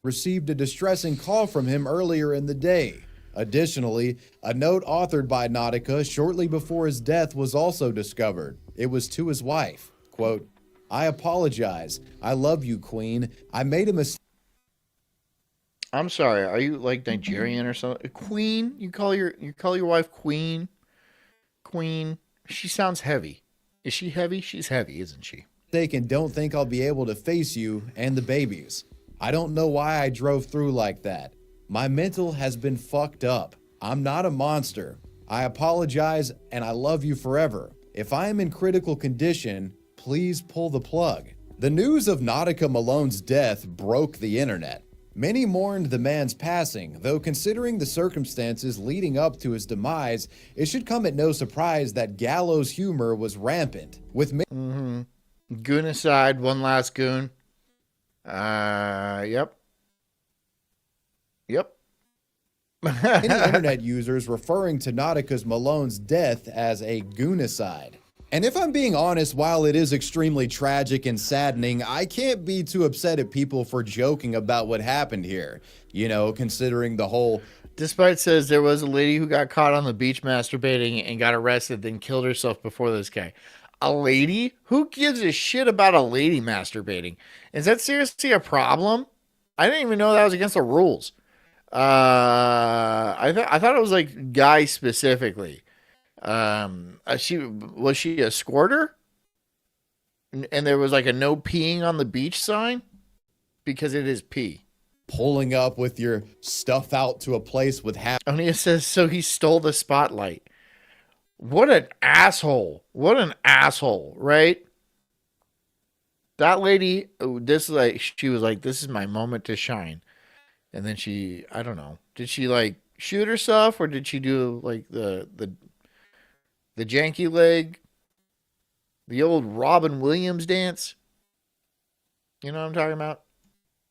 Received a distressing call from him earlier in the day. Additionally, a note authored by Nautica shortly before his death was also discovered. It was to his wife. Quote, "I apologize. I love you, Queen. I made a mistake." I'm sorry. Are you like Nigerian or something? Queen? You call your wife Queen? Queen? She sounds heavy. Is she heavy? She's heavy, isn't she? And don't think I'll be able to face you and the babies. I don't know why I drove through like that. My mental has been fucked up. I'm not a monster. I apologize and I love you forever. If I am in critical condition, please pull the plug. The news of Nautica Malone's death broke the internet. Many mourned the man's passing, though considering the circumstances leading up to his demise, it should come at no surprise that gallows humor was rampant. With Goon aside, one last goon. Yep. Many internet users referring to Nautica's Malone's death as a goonicide. And if I'm being honest, while it is extremely tragic and saddening, I can't be too upset at people for joking about what happened here. You know, considering the whole... Despite says there was a lady who got caught on the beach masturbating and got arrested, then killed herself before this guy. A lady? Who gives a shit about a lady masturbating? Is that seriously a problem? I didn't even know that was against the rules. I thought it was like guys specifically. She a squirter? And there was like a no peeing on the beach sign? Because it is pee. Pulling up with your stuff out to a place with Onia says, so he stole the spotlight. What an asshole. What an asshole, right? That lady, she was like, this is my moment to shine. And then she, I don't know, did she like shoot herself or did she do like the janky leg? The old Robin Williams dance? You know what I'm talking about?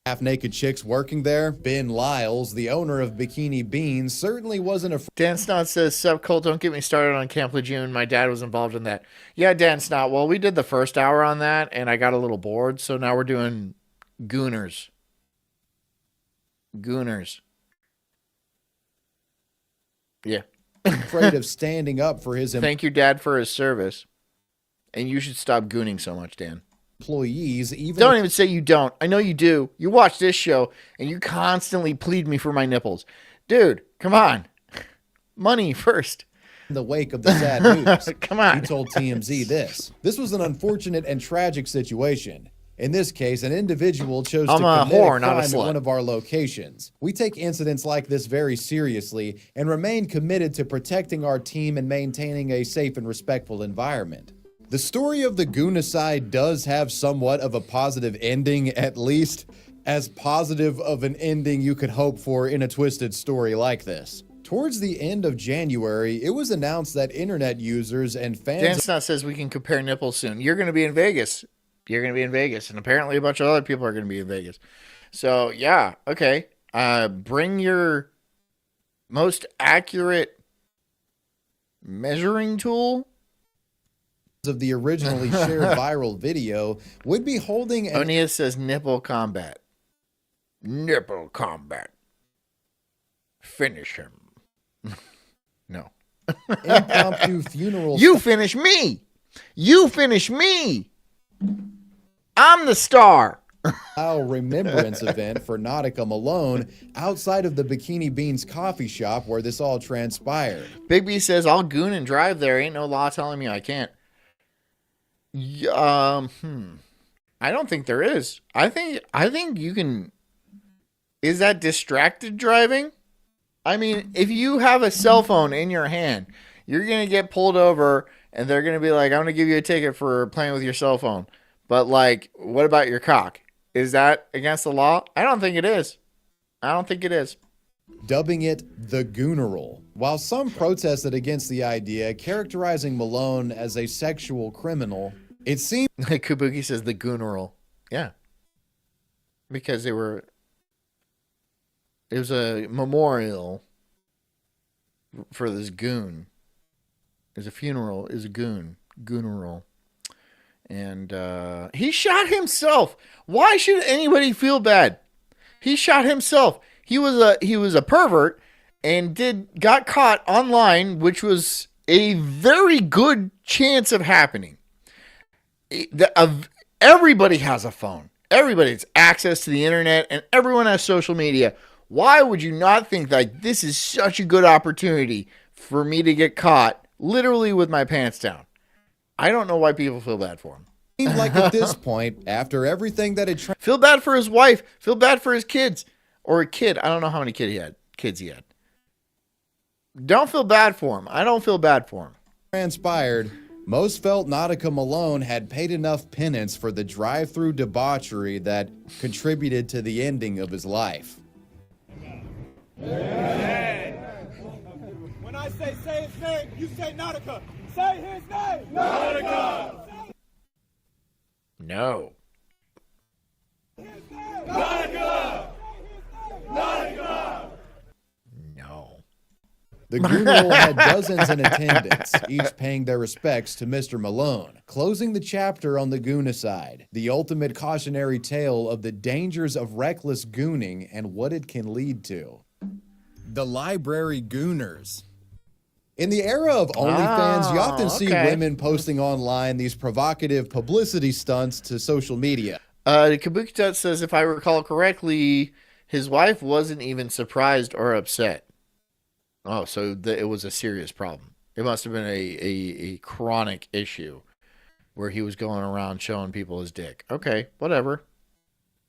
Half-naked chicks working there. Ben Lyles, the owner of Bikini Beans, certainly wasn't a... Dan Snot says, sup, Colt, don't get me started on Camp Lejeune. My dad was involved in that. Yeah, Dan Snot, well, we did the first hour on that, and I got a little bored, so now we're doing Gooners. Yeah. Afraid of standing up for his... Thank your dad for his service. And you should stop gooning so much, Dan. Employees, don't even say you don't. I know you do. You watch this show and you constantly plead me for my nipples. Dude, come on. Money first. In the wake of the sad news. Come on. He told TMZ this. This was an unfortunate and tragic situation. In this case, an individual chose to commit a crime at one of our locations. We take incidents like this very seriously and remain committed to protecting our team and maintaining a safe and respectful environment. The story of the goonicide does have somewhat of a positive ending, at least as positive of an ending you could hope for in a twisted story like this. Towards the end of January, it was announced that internet users and fans... Dan Snot says we can compare nipples soon. You're going to be in Vegas. You're going to be in Vegas. And apparently a bunch of other people are going to be in Vegas. So, yeah, okay. Bring your most accurate measuring tool of the originally shared viral video would be holding... Onia says nipple combat. Nipple combat. Finish him. No. Impromptu funeral... You finish me! You finish me! I'm the star! Remembrance event for Nautica Malone outside of the Bikini Beans coffee shop where this all transpired. Big B says, I'll goon and drive there. Ain't no law telling me I can't. I don't think there is. I think you can. Is that distracted driving? I mean, if you have a cell phone in your hand, you're going to get pulled over and they're going to be like, I'm going to give you a ticket for playing with your cell phone. But like, what about your cock? Is that against the law? I don't think it is. I don't think it is. dubbing it the Gooneral. While some protested against the idea, characterizing Malone as a sexual criminal, it seemed Kabuki says the Gooneral. Yeah. Because it was a memorial for this goon. There's a funeral, is a gooneral. And he shot himself. Why should anybody feel bad? He shot himself. He was a pervert and got caught online, which was a very good chance of happening. Everybody has a phone. Everybody has access to the internet, and everyone has social media. Why would you not think that this is such a good opportunity for me to get caught literally with my pants down? I don't know why people feel bad for him. Seemed like at this point, after everything that had feel bad for his wife, feel bad for his kids, or a kid. I don't know how many kids he had. Don't feel bad for him. I don't feel bad for him. Transpired, most felt Nautica Malone had paid enough penance for the drive-through debauchery that contributed to the ending of his life. When I say his name, you say Nautica. Say his name. Nautica. No. Nautica. Nautica. No. The Gooneral had dozens in attendance, each paying their respects to Mr. Malone, closing the chapter on the goonicide, the ultimate cautionary tale of the dangers of reckless gooning and what it can lead to. The library gooners. In the era of OnlyFans, you often see women posting online these provocative publicity stunts to social media. Kabuki Tut says, if I recall correctly, his wife wasn't even surprised or upset. Oh, so it was a serious problem. It must have been a chronic issue where he was going around showing people his dick. Okay, whatever.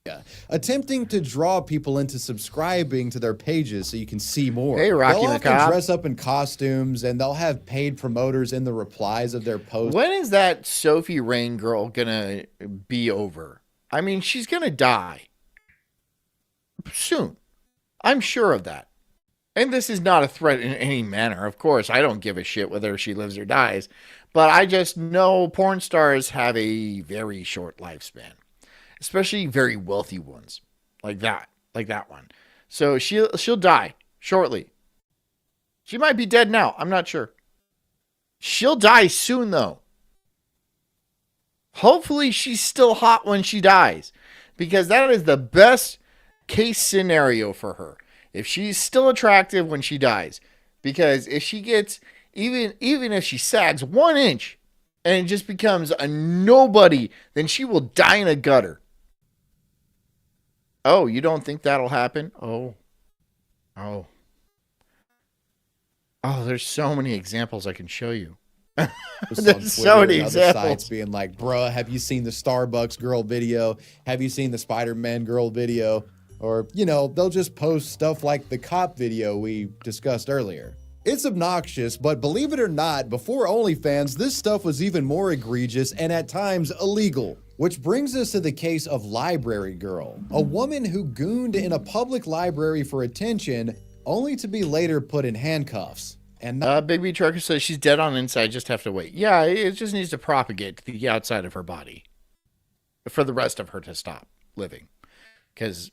Yeah. Attempting to draw people into subscribing to their pages so you can see more. Hey, Rocky they'll the often Cop. dress up in costumes, and they'll have paid promoters in the replies of their posts. When is that Sophie Rain girl gonna be over? I mean, she's gonna die soon. I'm sure of that. And this is not a threat in any manner. Of course, I don't give a shit whether she lives or dies. But I just know porn stars have a very short lifespan. Especially very wealthy ones. Like that one. So she'll die shortly. She might be dead now. I'm not sure. She'll die soon, though. Hopefully she's still hot when she dies. Because that is the best case scenario for her. If she's still attractive when she dies. Because if she gets, even if she sags 1 inch and just becomes a nobody, then she will die in a gutter. Oh, you don't think that'll happen? Oh, there's so many examples I can show you. There's so many examples. Sites being like, bruh, have you seen the Starbucks girl video? Have you seen the Spider-Man girl video? Or, they'll just post stuff like the cop video we discussed earlier. It's obnoxious, but believe it or not, before OnlyFans, this stuff was even more egregious and at times illegal. Which brings us to the case of Library Girl, a woman who gooned in a public library for attention, only to be later put in handcuffs. And Big B Trucker says she's dead on the inside, just have to wait. Yeah, it just needs to propagate to the outside of her body for the rest of her to stop living. Because,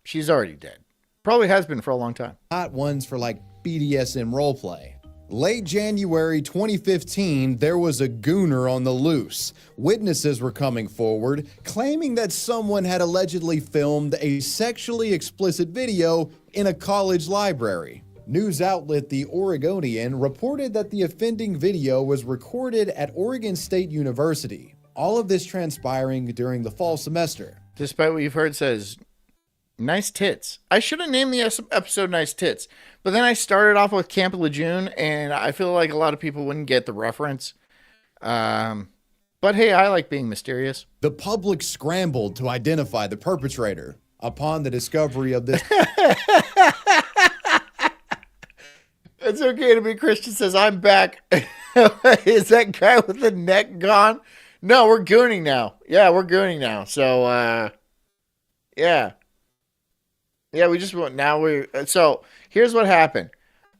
she's already dead. Probably has been for a long time. Not ones for like BDSM roleplay. Late January 2015, there was a gooner on the loose. Witnesses were coming forward, claiming that someone had allegedly filmed a sexually explicit video in a college library. News outlet The Oregonian reported that the offending video was recorded at Oregon State University. All of this transpiring during the fall semester. Despite what you've heard, says, nice tits. I should have named the episode Nice Tits. But then I started off with Camp Lejeune, and I feel like a lot of people wouldn't get the reference. But hey, I like being mysterious. The public scrambled to identify the perpetrator. Upon the discovery of this... It's okay to be Christian says, I'm back. Is that guy with the neck gone? No, we're gooning now. Yeah, we're gooning now. So, yeah. Yeah, we just went. Now we. So here's what happened.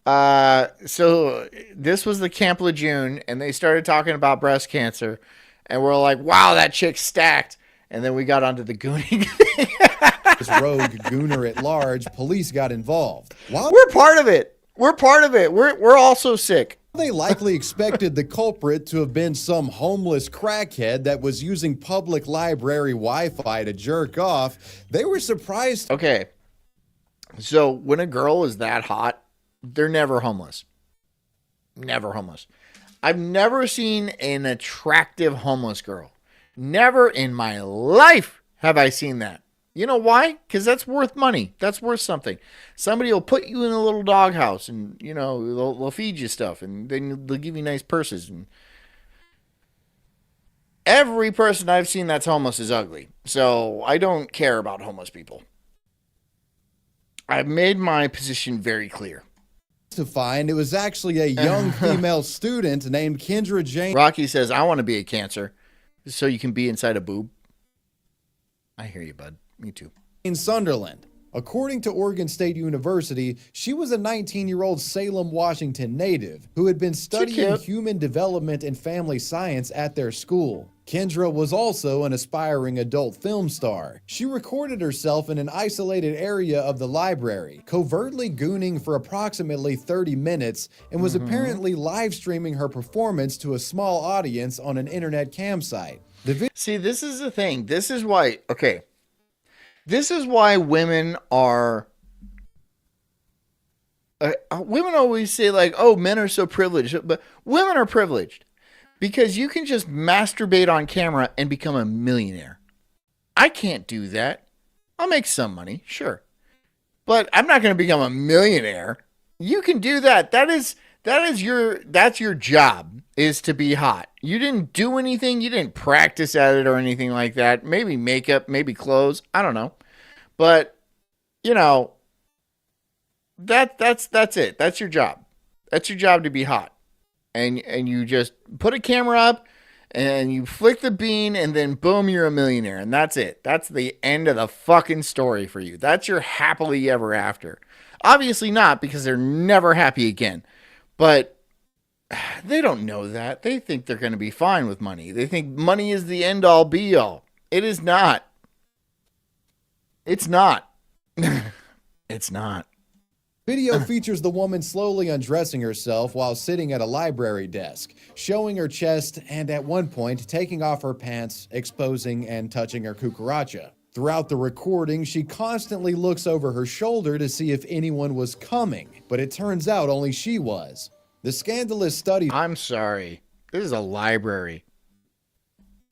So this was the Camp Lejeune, and they started talking about breast cancer, and we're like, "Wow, that chick's stacked." And then we got onto the gooning thing. This rogue gooner at large, police got involved. We're part of it. We're part of it. We're also sick. They likely expected the culprit to have been some homeless crackhead that was using public library Wi-Fi to jerk off. They were surprised. Okay. So when a girl is that hot, they're never homeless. Never homeless. I've never seen an attractive homeless girl. Never in my life have I seen that. You know why? Because that's worth money. That's worth something. Somebody will put you in a little doghouse and, you know, they'll feed you stuff and then they'll give you nice purses. And every person I've seen that's homeless is ugly. So I don't care about homeless people. I've made my position very clear. To find it was actually a young female student named Kendra Jane. Rocky says, I want to be a cancer so you can be inside a boob. I hear you, bud. Me too. In Sunderland. According to Oregon State University, she was a 19-year-old Salem, Washington native who had been studying human development and family science at their school. Kendra was also an aspiring adult film star. She recorded herself in an isolated area of the library, covertly gooning for approximately 30 minutes, and was apparently live streaming her performance to a small audience on an internet campsite. See, this is the thing. This is why, okay. This is why women are... women always say like, oh, men are so privileged. But women are privileged. Because you can just masturbate on camera and become a millionaire. I can't do that. I'll make some money, sure. But I'm not going to become a millionaire. You can do that. That's your job, is to be hot. You didn't do anything. You didn't practice at it or anything like that. Maybe makeup, maybe clothes. I don't know. But, you know, that's it. That's your job. That's your job, to be hot. And you just put a camera up and you flick the bean and then boom, you're a millionaire. And that's it. That's the end of the fucking story for you. That's your happily ever after. Obviously not, because they're never happy again. But they don't know that. They think they're going to be fine with money. They think money is the end all be all. It is not. It's not. It's not. Video features the woman slowly undressing herself while sitting at a library desk, showing her chest and at one point taking off her pants, exposing and touching her cucaracha. Throughout the recording, she constantly looks over her shoulder to see if anyone was coming, but it turns out only she was. The scandalous study... I'm sorry. This is a library.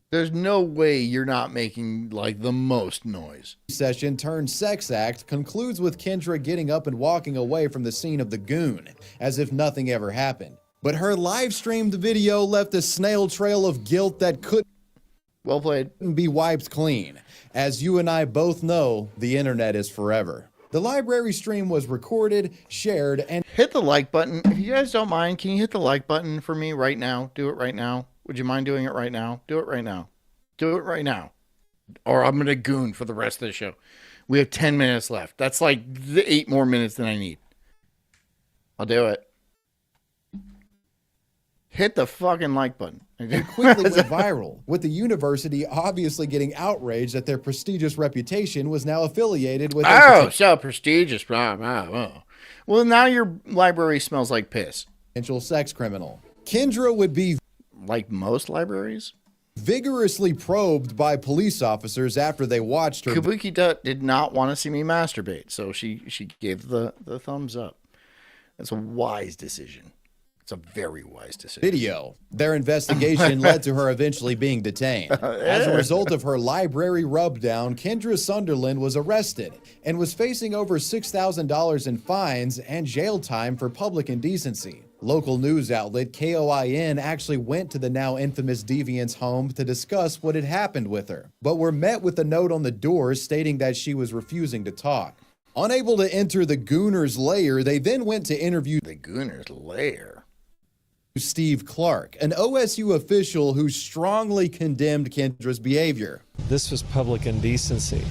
There's no way you're not making, like, the most noise. Session turned sex act concludes with Kendra getting up and walking away from the scene of the goon, as if nothing ever happened. But her live-streamed video left a snail trail of guilt that couldn't be wiped clean. As you and I both know, the internet is forever. The library stream was recorded, shared, and... Hit the like button. If you guys don't mind, can you hit the like button for me right now? Do it right now. Would you mind doing it right now? Do it right now. Do it right now. Or I'm going to goon for the rest of the show. We have 10 minutes left. That's like 8 more minutes than I need. I'll do it. Hit the fucking like button. It quickly went viral, with the university obviously getting outraged that their prestigious reputation was now affiliated with... Oh, so prestigious. Well, now your library smells like piss. Potential sex criminal. Kendra would be... Like most libraries? Vigorously probed by police officers after they watched her. Kabuki Dutt did not want to see me masturbate, so she gave the thumbs up. That's a wise decision. It's a very wise decision. Video. Their investigation led to her eventually being detained. As a result of her library rubdown, Kendra Sunderland was arrested and was facing over $6,000 in fines and jail time for public indecency. Local news outlet KOIN actually went to the now infamous deviant's home to discuss what had happened with her, but were met with a note on the door stating that she was refusing to talk. Unable to enter the Gooner's lair, they then went to interview the Gooner's lair. Steve Clark, an OSU official who strongly condemned Kendra's behavior. This was public indecency.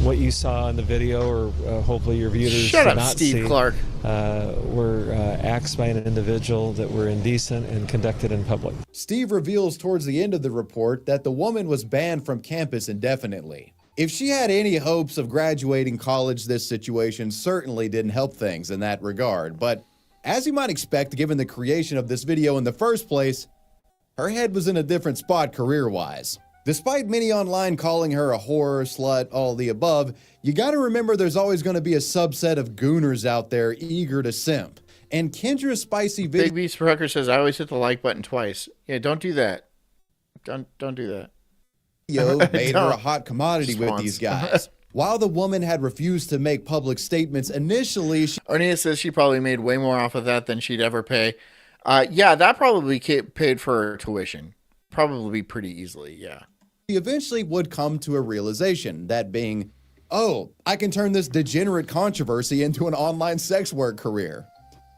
what you saw in the video, or hopefully your viewers Shut did up, not Steve see, Clark. were acts by an individual that were indecent and conducted in public. Steve reveals towards the end of the report that the woman was banned from campus indefinitely. If she had any hopes of graduating college, this situation certainly didn't help things in that regard. But as you might expect, given the creation of this video in the first place, her head was in a different spot career-wise. Despite many online calling her a whore, slut, all the above, you gotta remember there's always gonna be a subset of gooners out there eager to simp. And Kendra's spicy video— Big Beast Rucker says, I always hit the like button twice. Yeah, don't do that. Don't do that. made her a hot commodity with these guys. While the woman had refused to make public statements initially, Onia says she probably made way more off of that than she'd ever pay. Yeah, that probably paid for her tuition. Probably pretty easily, yeah. She eventually would come to a realization, that being, oh, I can turn this degenerate controversy into an online sex work career.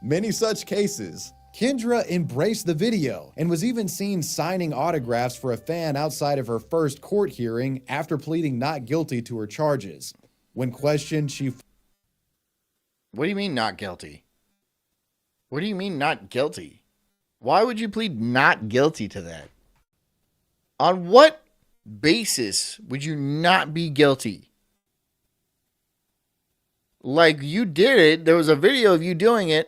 Many such cases. Kendra embraced the video and was even seen signing autographs for a fan outside of her first court hearing after pleading not guilty to her charges. When questioned, she— What do you mean not guilty? What do you mean not guilty? Why would you plead not guilty to that? On what basis would you not be guilty? Like, you did it. There was a video of you doing it.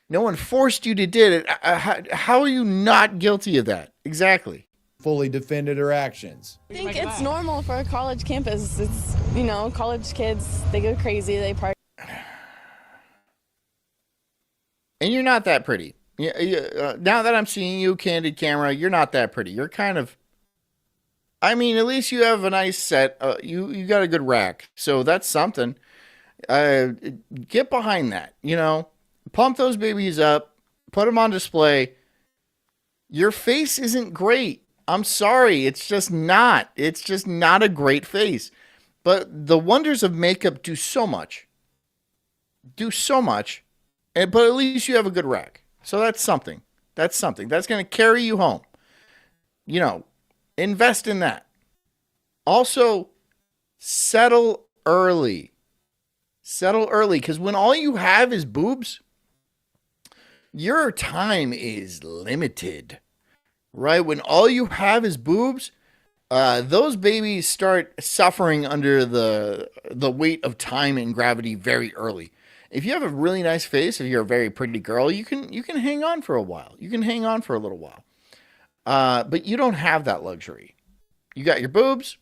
No one forced you to did it. How are you not guilty of that? Exactly. Fully defended her actions. I think it's normal for a college campus. It's, you know, college kids, they go crazy, they party. And you're not that pretty. Now that I'm seeing you, candid camera, you're not that pretty. You're kind of, I mean, at least you have a nice set. You got a good rack. So that's something. Get behind that, you know. Pump those babies up. Put them on display. Your face isn't great. I'm sorry. It's just not. It's just not a great face. But the wonders of makeup do so much. Do so much. But at least you have a good rack. So that's something. That's something. That's going to carry you home. You know, invest in that. Also, settle early. Settle early. Because when all you have is boobs, your time is limited. Right? When all you have is boobs, those babies start suffering under the weight of time and gravity very early. If you have a really nice face, if you're a very pretty girl, you can hang on for a while. You can hang on for a little while. But you don't have that luxury. You got your boobs.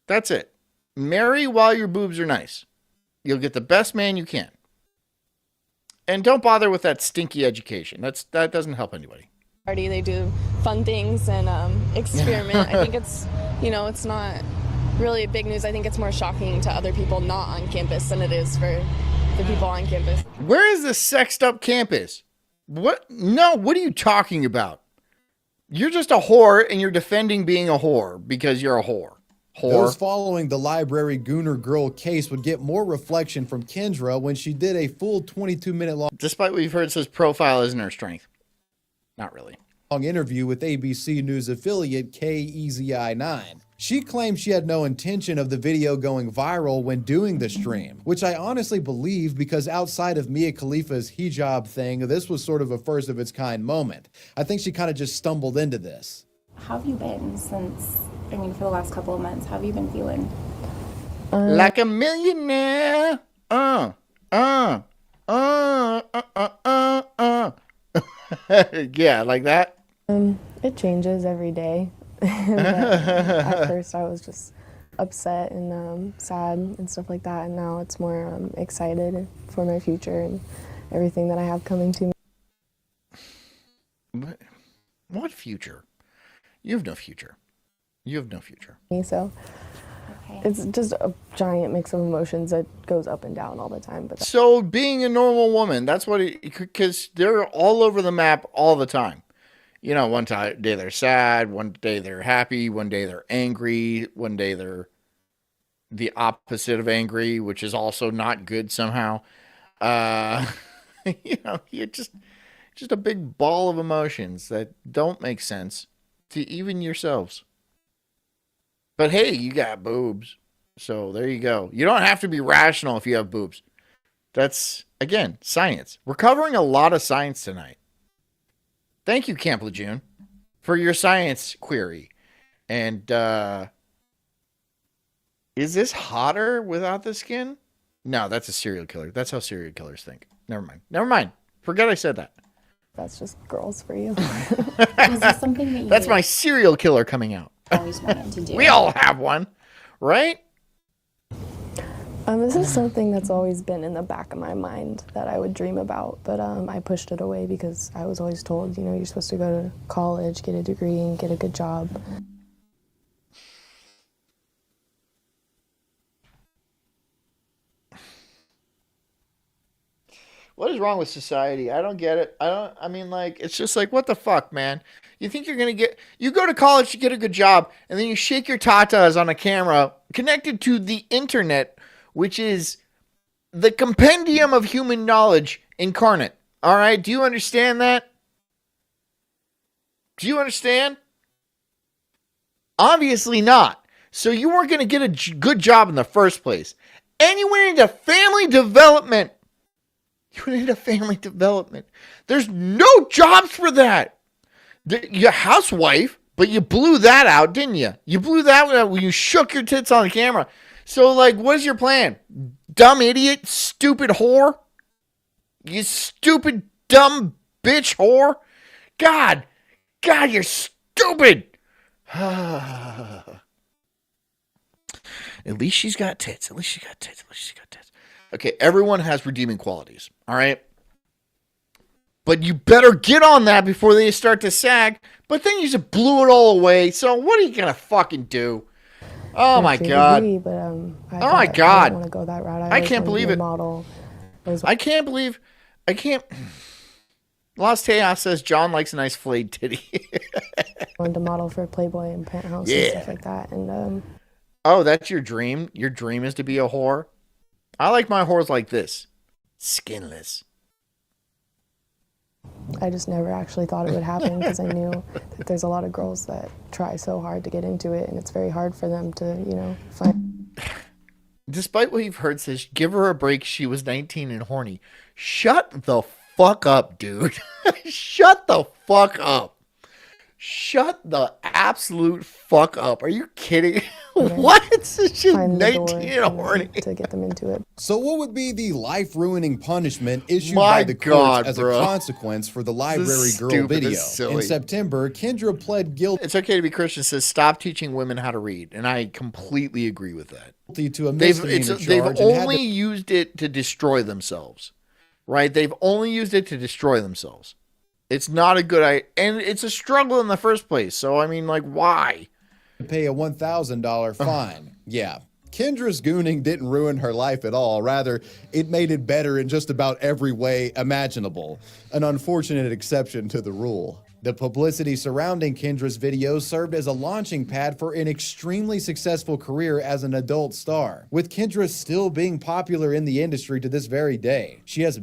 That's it. Marry while your boobs are nice. You'll get the best man you can. And don't bother with that stinky education. That doesn't help anybody. They do fun things and experiment. I think it's, you know, it's not really big news. I think it's more shocking to other people not on campus than it is for the people on campus. Where is the sexed up campus? What? No, what are you talking about? You're just a whore and you're defending being a whore because you're a whore. Those following the library Gooner Girl case would get more reflection from Kendra when she did a full 22-minute long— Despite what you've heard, says profile isn't her strength. Not really. Long interview with ABC News affiliate KEZI9. She claimed she had no intention of the video going viral when doing the stream, which I honestly believe because outside of Mia Khalifa's hijab thing, this was sort of a first of its kind moment. I think she kind of just stumbled into this. How have you been since, I mean, for the last couple of months? How have you been feeling? Like a millionaire. Yeah, like that. It changes every day. At first I was just upset and sad and stuff like that, and now it's more excited for my future and everything that I have coming to me. What future? You have no future. You have no future. So it's just a giant mix of emotions that goes up and down all the time. But so being a normal woman, that's what because they're all over the map all the time. You know, one day they're sad, one day they're happy, one day they're angry, one day they're the opposite of angry, which is also not good somehow. You know, you're just a big ball of emotions that don't make sense to even yourselves. But hey, you got boobs. So there you go. You don't have to be rational if you have boobs. That's, again, science. We're covering a lot of science tonight. Thank you, Camp Lejeune, for your science query. And is this hotter without the skin? No, that's a serial killer. That's how serial killers think. Never mind. Forget I said that. That's just girls for you. Is this something that you That's my serial killer coming out. always wanted to do? We all have one, right? This is something that's always been in the back of my mind that I would dream about, but I pushed it away because I was always told, you know, you're supposed to go to college, get a degree, and get a good job. What is wrong with society? I don't get it. I mean, like, it's just like, what the fuck, man? You think you're going to you go to college to get a good job, and then you shake your tatas on a camera connected to the internet, which is the compendium of human knowledge incarnate. All right? Do you understand that? Do you understand? Obviously not. So you weren't going to get a good job in the first place. And you went into family development. You went into family development. There's no jobs for that. You're a housewife, but you blew that out, didn't you? You blew that out when you shook your tits on the camera. So, like, what is your plan? Dumb idiot, stupid whore? You stupid, dumb bitch whore? God, you're stupid. At least she's got tits. Okay, everyone has redeeming qualities, all right? But you better get on that before they start to sag. But then you just blew it all away. So what are you going to fucking do? Oh, my God. Degree, but, oh, my God. I don't want to go that route. I can't believe it. I can't. Lost Chaos says John likes a nice flayed titty. I wanted to model for Playboy and Penthouse and stuff like that. And oh, that's your dream? Your dream is to be a whore? I like my whores like this. Skinless. I just never actually thought it would happen because I knew that there's a lot of girls that try so hard to get into it, and it's very hard for them to, you know, find. Despite what you've heard, says, give her a break. She was 19 and horny. Shut the fuck up, dude. Shut the fuck up. Shut the absolute fuck up. Are you kidding? What? She's 19 and horny. To get them into it. So what would be the life-ruining punishment issued by the courts as a consequence for the library girl video? In September, Kendra pled guilty. It's okay to be Christian. Says stop teaching women how to read, and I completely agree with that. To a misdemeanor charge. They've only used it to destroy themselves, right? They've only used it to destroy themselves. It's not a good idea, and it's a struggle in the first place. So I mean, like, why? Pay a $1,000 fine. Yeah. Kendra's gooning didn't ruin her life at all. Rather, it made it better in just about every way imaginable. An unfortunate exception to the rule. The publicity surrounding Kendra's videos served as a launching pad for an extremely successful career as an adult star, with Kendra still being popular in the industry to this very day. She has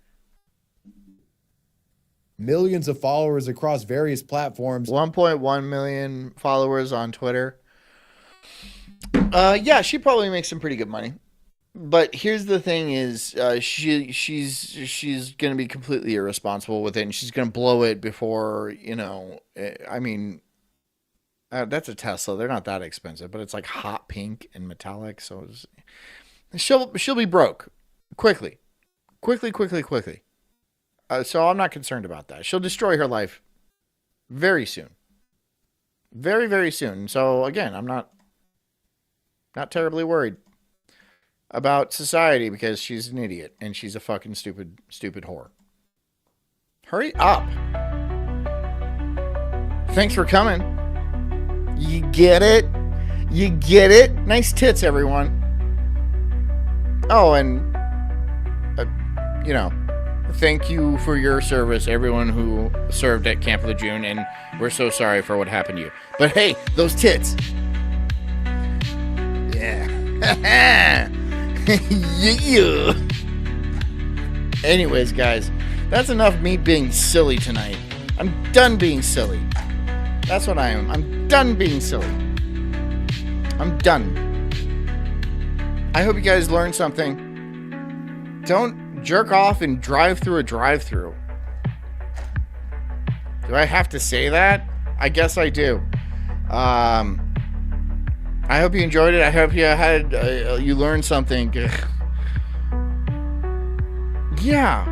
millions of followers across various platforms. 1.1 million followers on Twitter. Yeah, she probably makes some pretty good money. But here's the thing is, she's going to be completely irresponsible with it, and she's going to blow it before, you know, I mean, that's a Tesla. They're not that expensive, but it's like hot pink and metallic, so she'll be broke quickly. So I'm not concerned about that. She'll destroy her life very soon. Very, very soon. So again, I'm not terribly worried about society because she's an idiot and she's a fucking stupid whore. Hurry up. Thanks for coming. You get it? You get it? Nice tits, everyone. Oh, and, you know, thank you for your service, everyone who served at Camp Lejeune, and we're so sorry for what happened to you. But hey, those tits. Yeah. Yeah. Anyways, guys, that's enough me being silly tonight. I'm done being silly. That's what I am. I'm done being silly. I'm done. I hope you guys learned something. Don't jerk off and drive through a drive-through. Do I have to say that? I guess I do. I hope you enjoyed it. I hope you had you learned something. Yeah.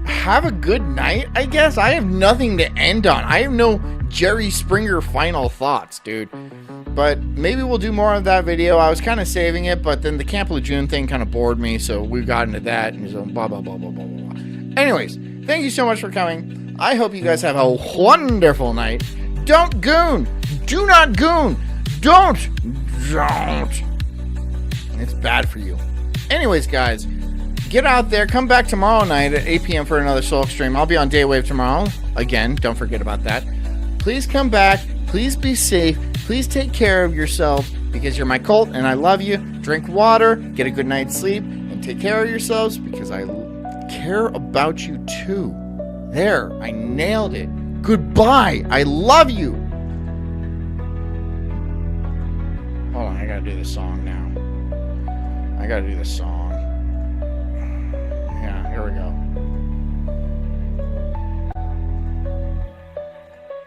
Have a good night, I guess. I have nothing to end on. I have no Jerry Springer final thoughts, dude. But maybe we'll do more of that video. I was kind of saving it, but then the Camp Lejeune thing kind of bored me, so we got into that and so blah, blah, blah, blah, blah, blah. Anyways, thank you so much for coming. I hope you guys have a wonderful night. Don't goon. Do not goon. Don't. It's bad for you. Anyways, guys, get out there. Come back tomorrow night at 8 p.m. for another Sulk stream. I'll be on Daywave tomorrow. Again, don't forget about that. Please come back. Please be safe. Please take care of yourself because you're my cult and I love you. Drink water. Get a good night's sleep. And take care of yourselves because I care about you too. There. I nailed it. Goodbye. I love you. Hold on. I gotta do this song now. I gotta do this song. Yeah, here we go.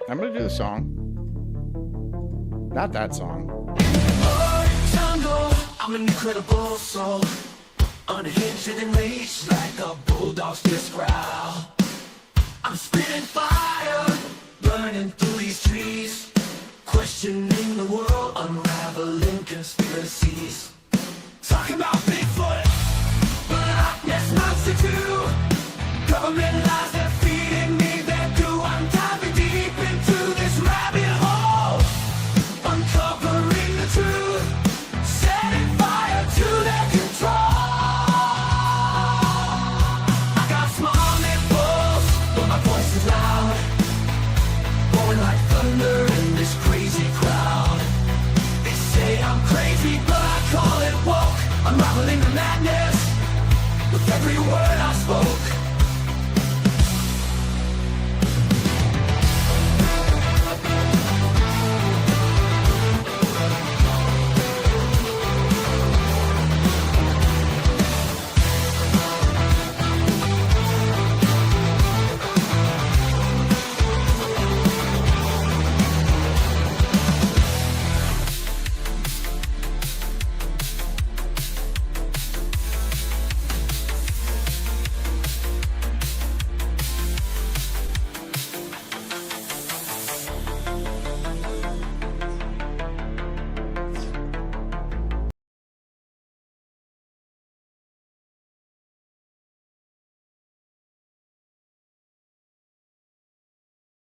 I'm gonna do the song. Not that song. I'm an incredible soul, unhinged and enraged like a bulldog's fierce growl. I'm spitting fire, burning through these trees, questioning the world, unraveling conspiracies. Talking about Bigfoot, Black Ness Monster 2, government lies they're feeding me their goo. I'm diving deep into this rabbit hole, uncovering the truth, setting fire to their control. I got small nipples, but my voice is loud, blowing like thunder in this crazy crowd. They say I'm crazy, but I call it woke, unraveling the madness with every word I spoke.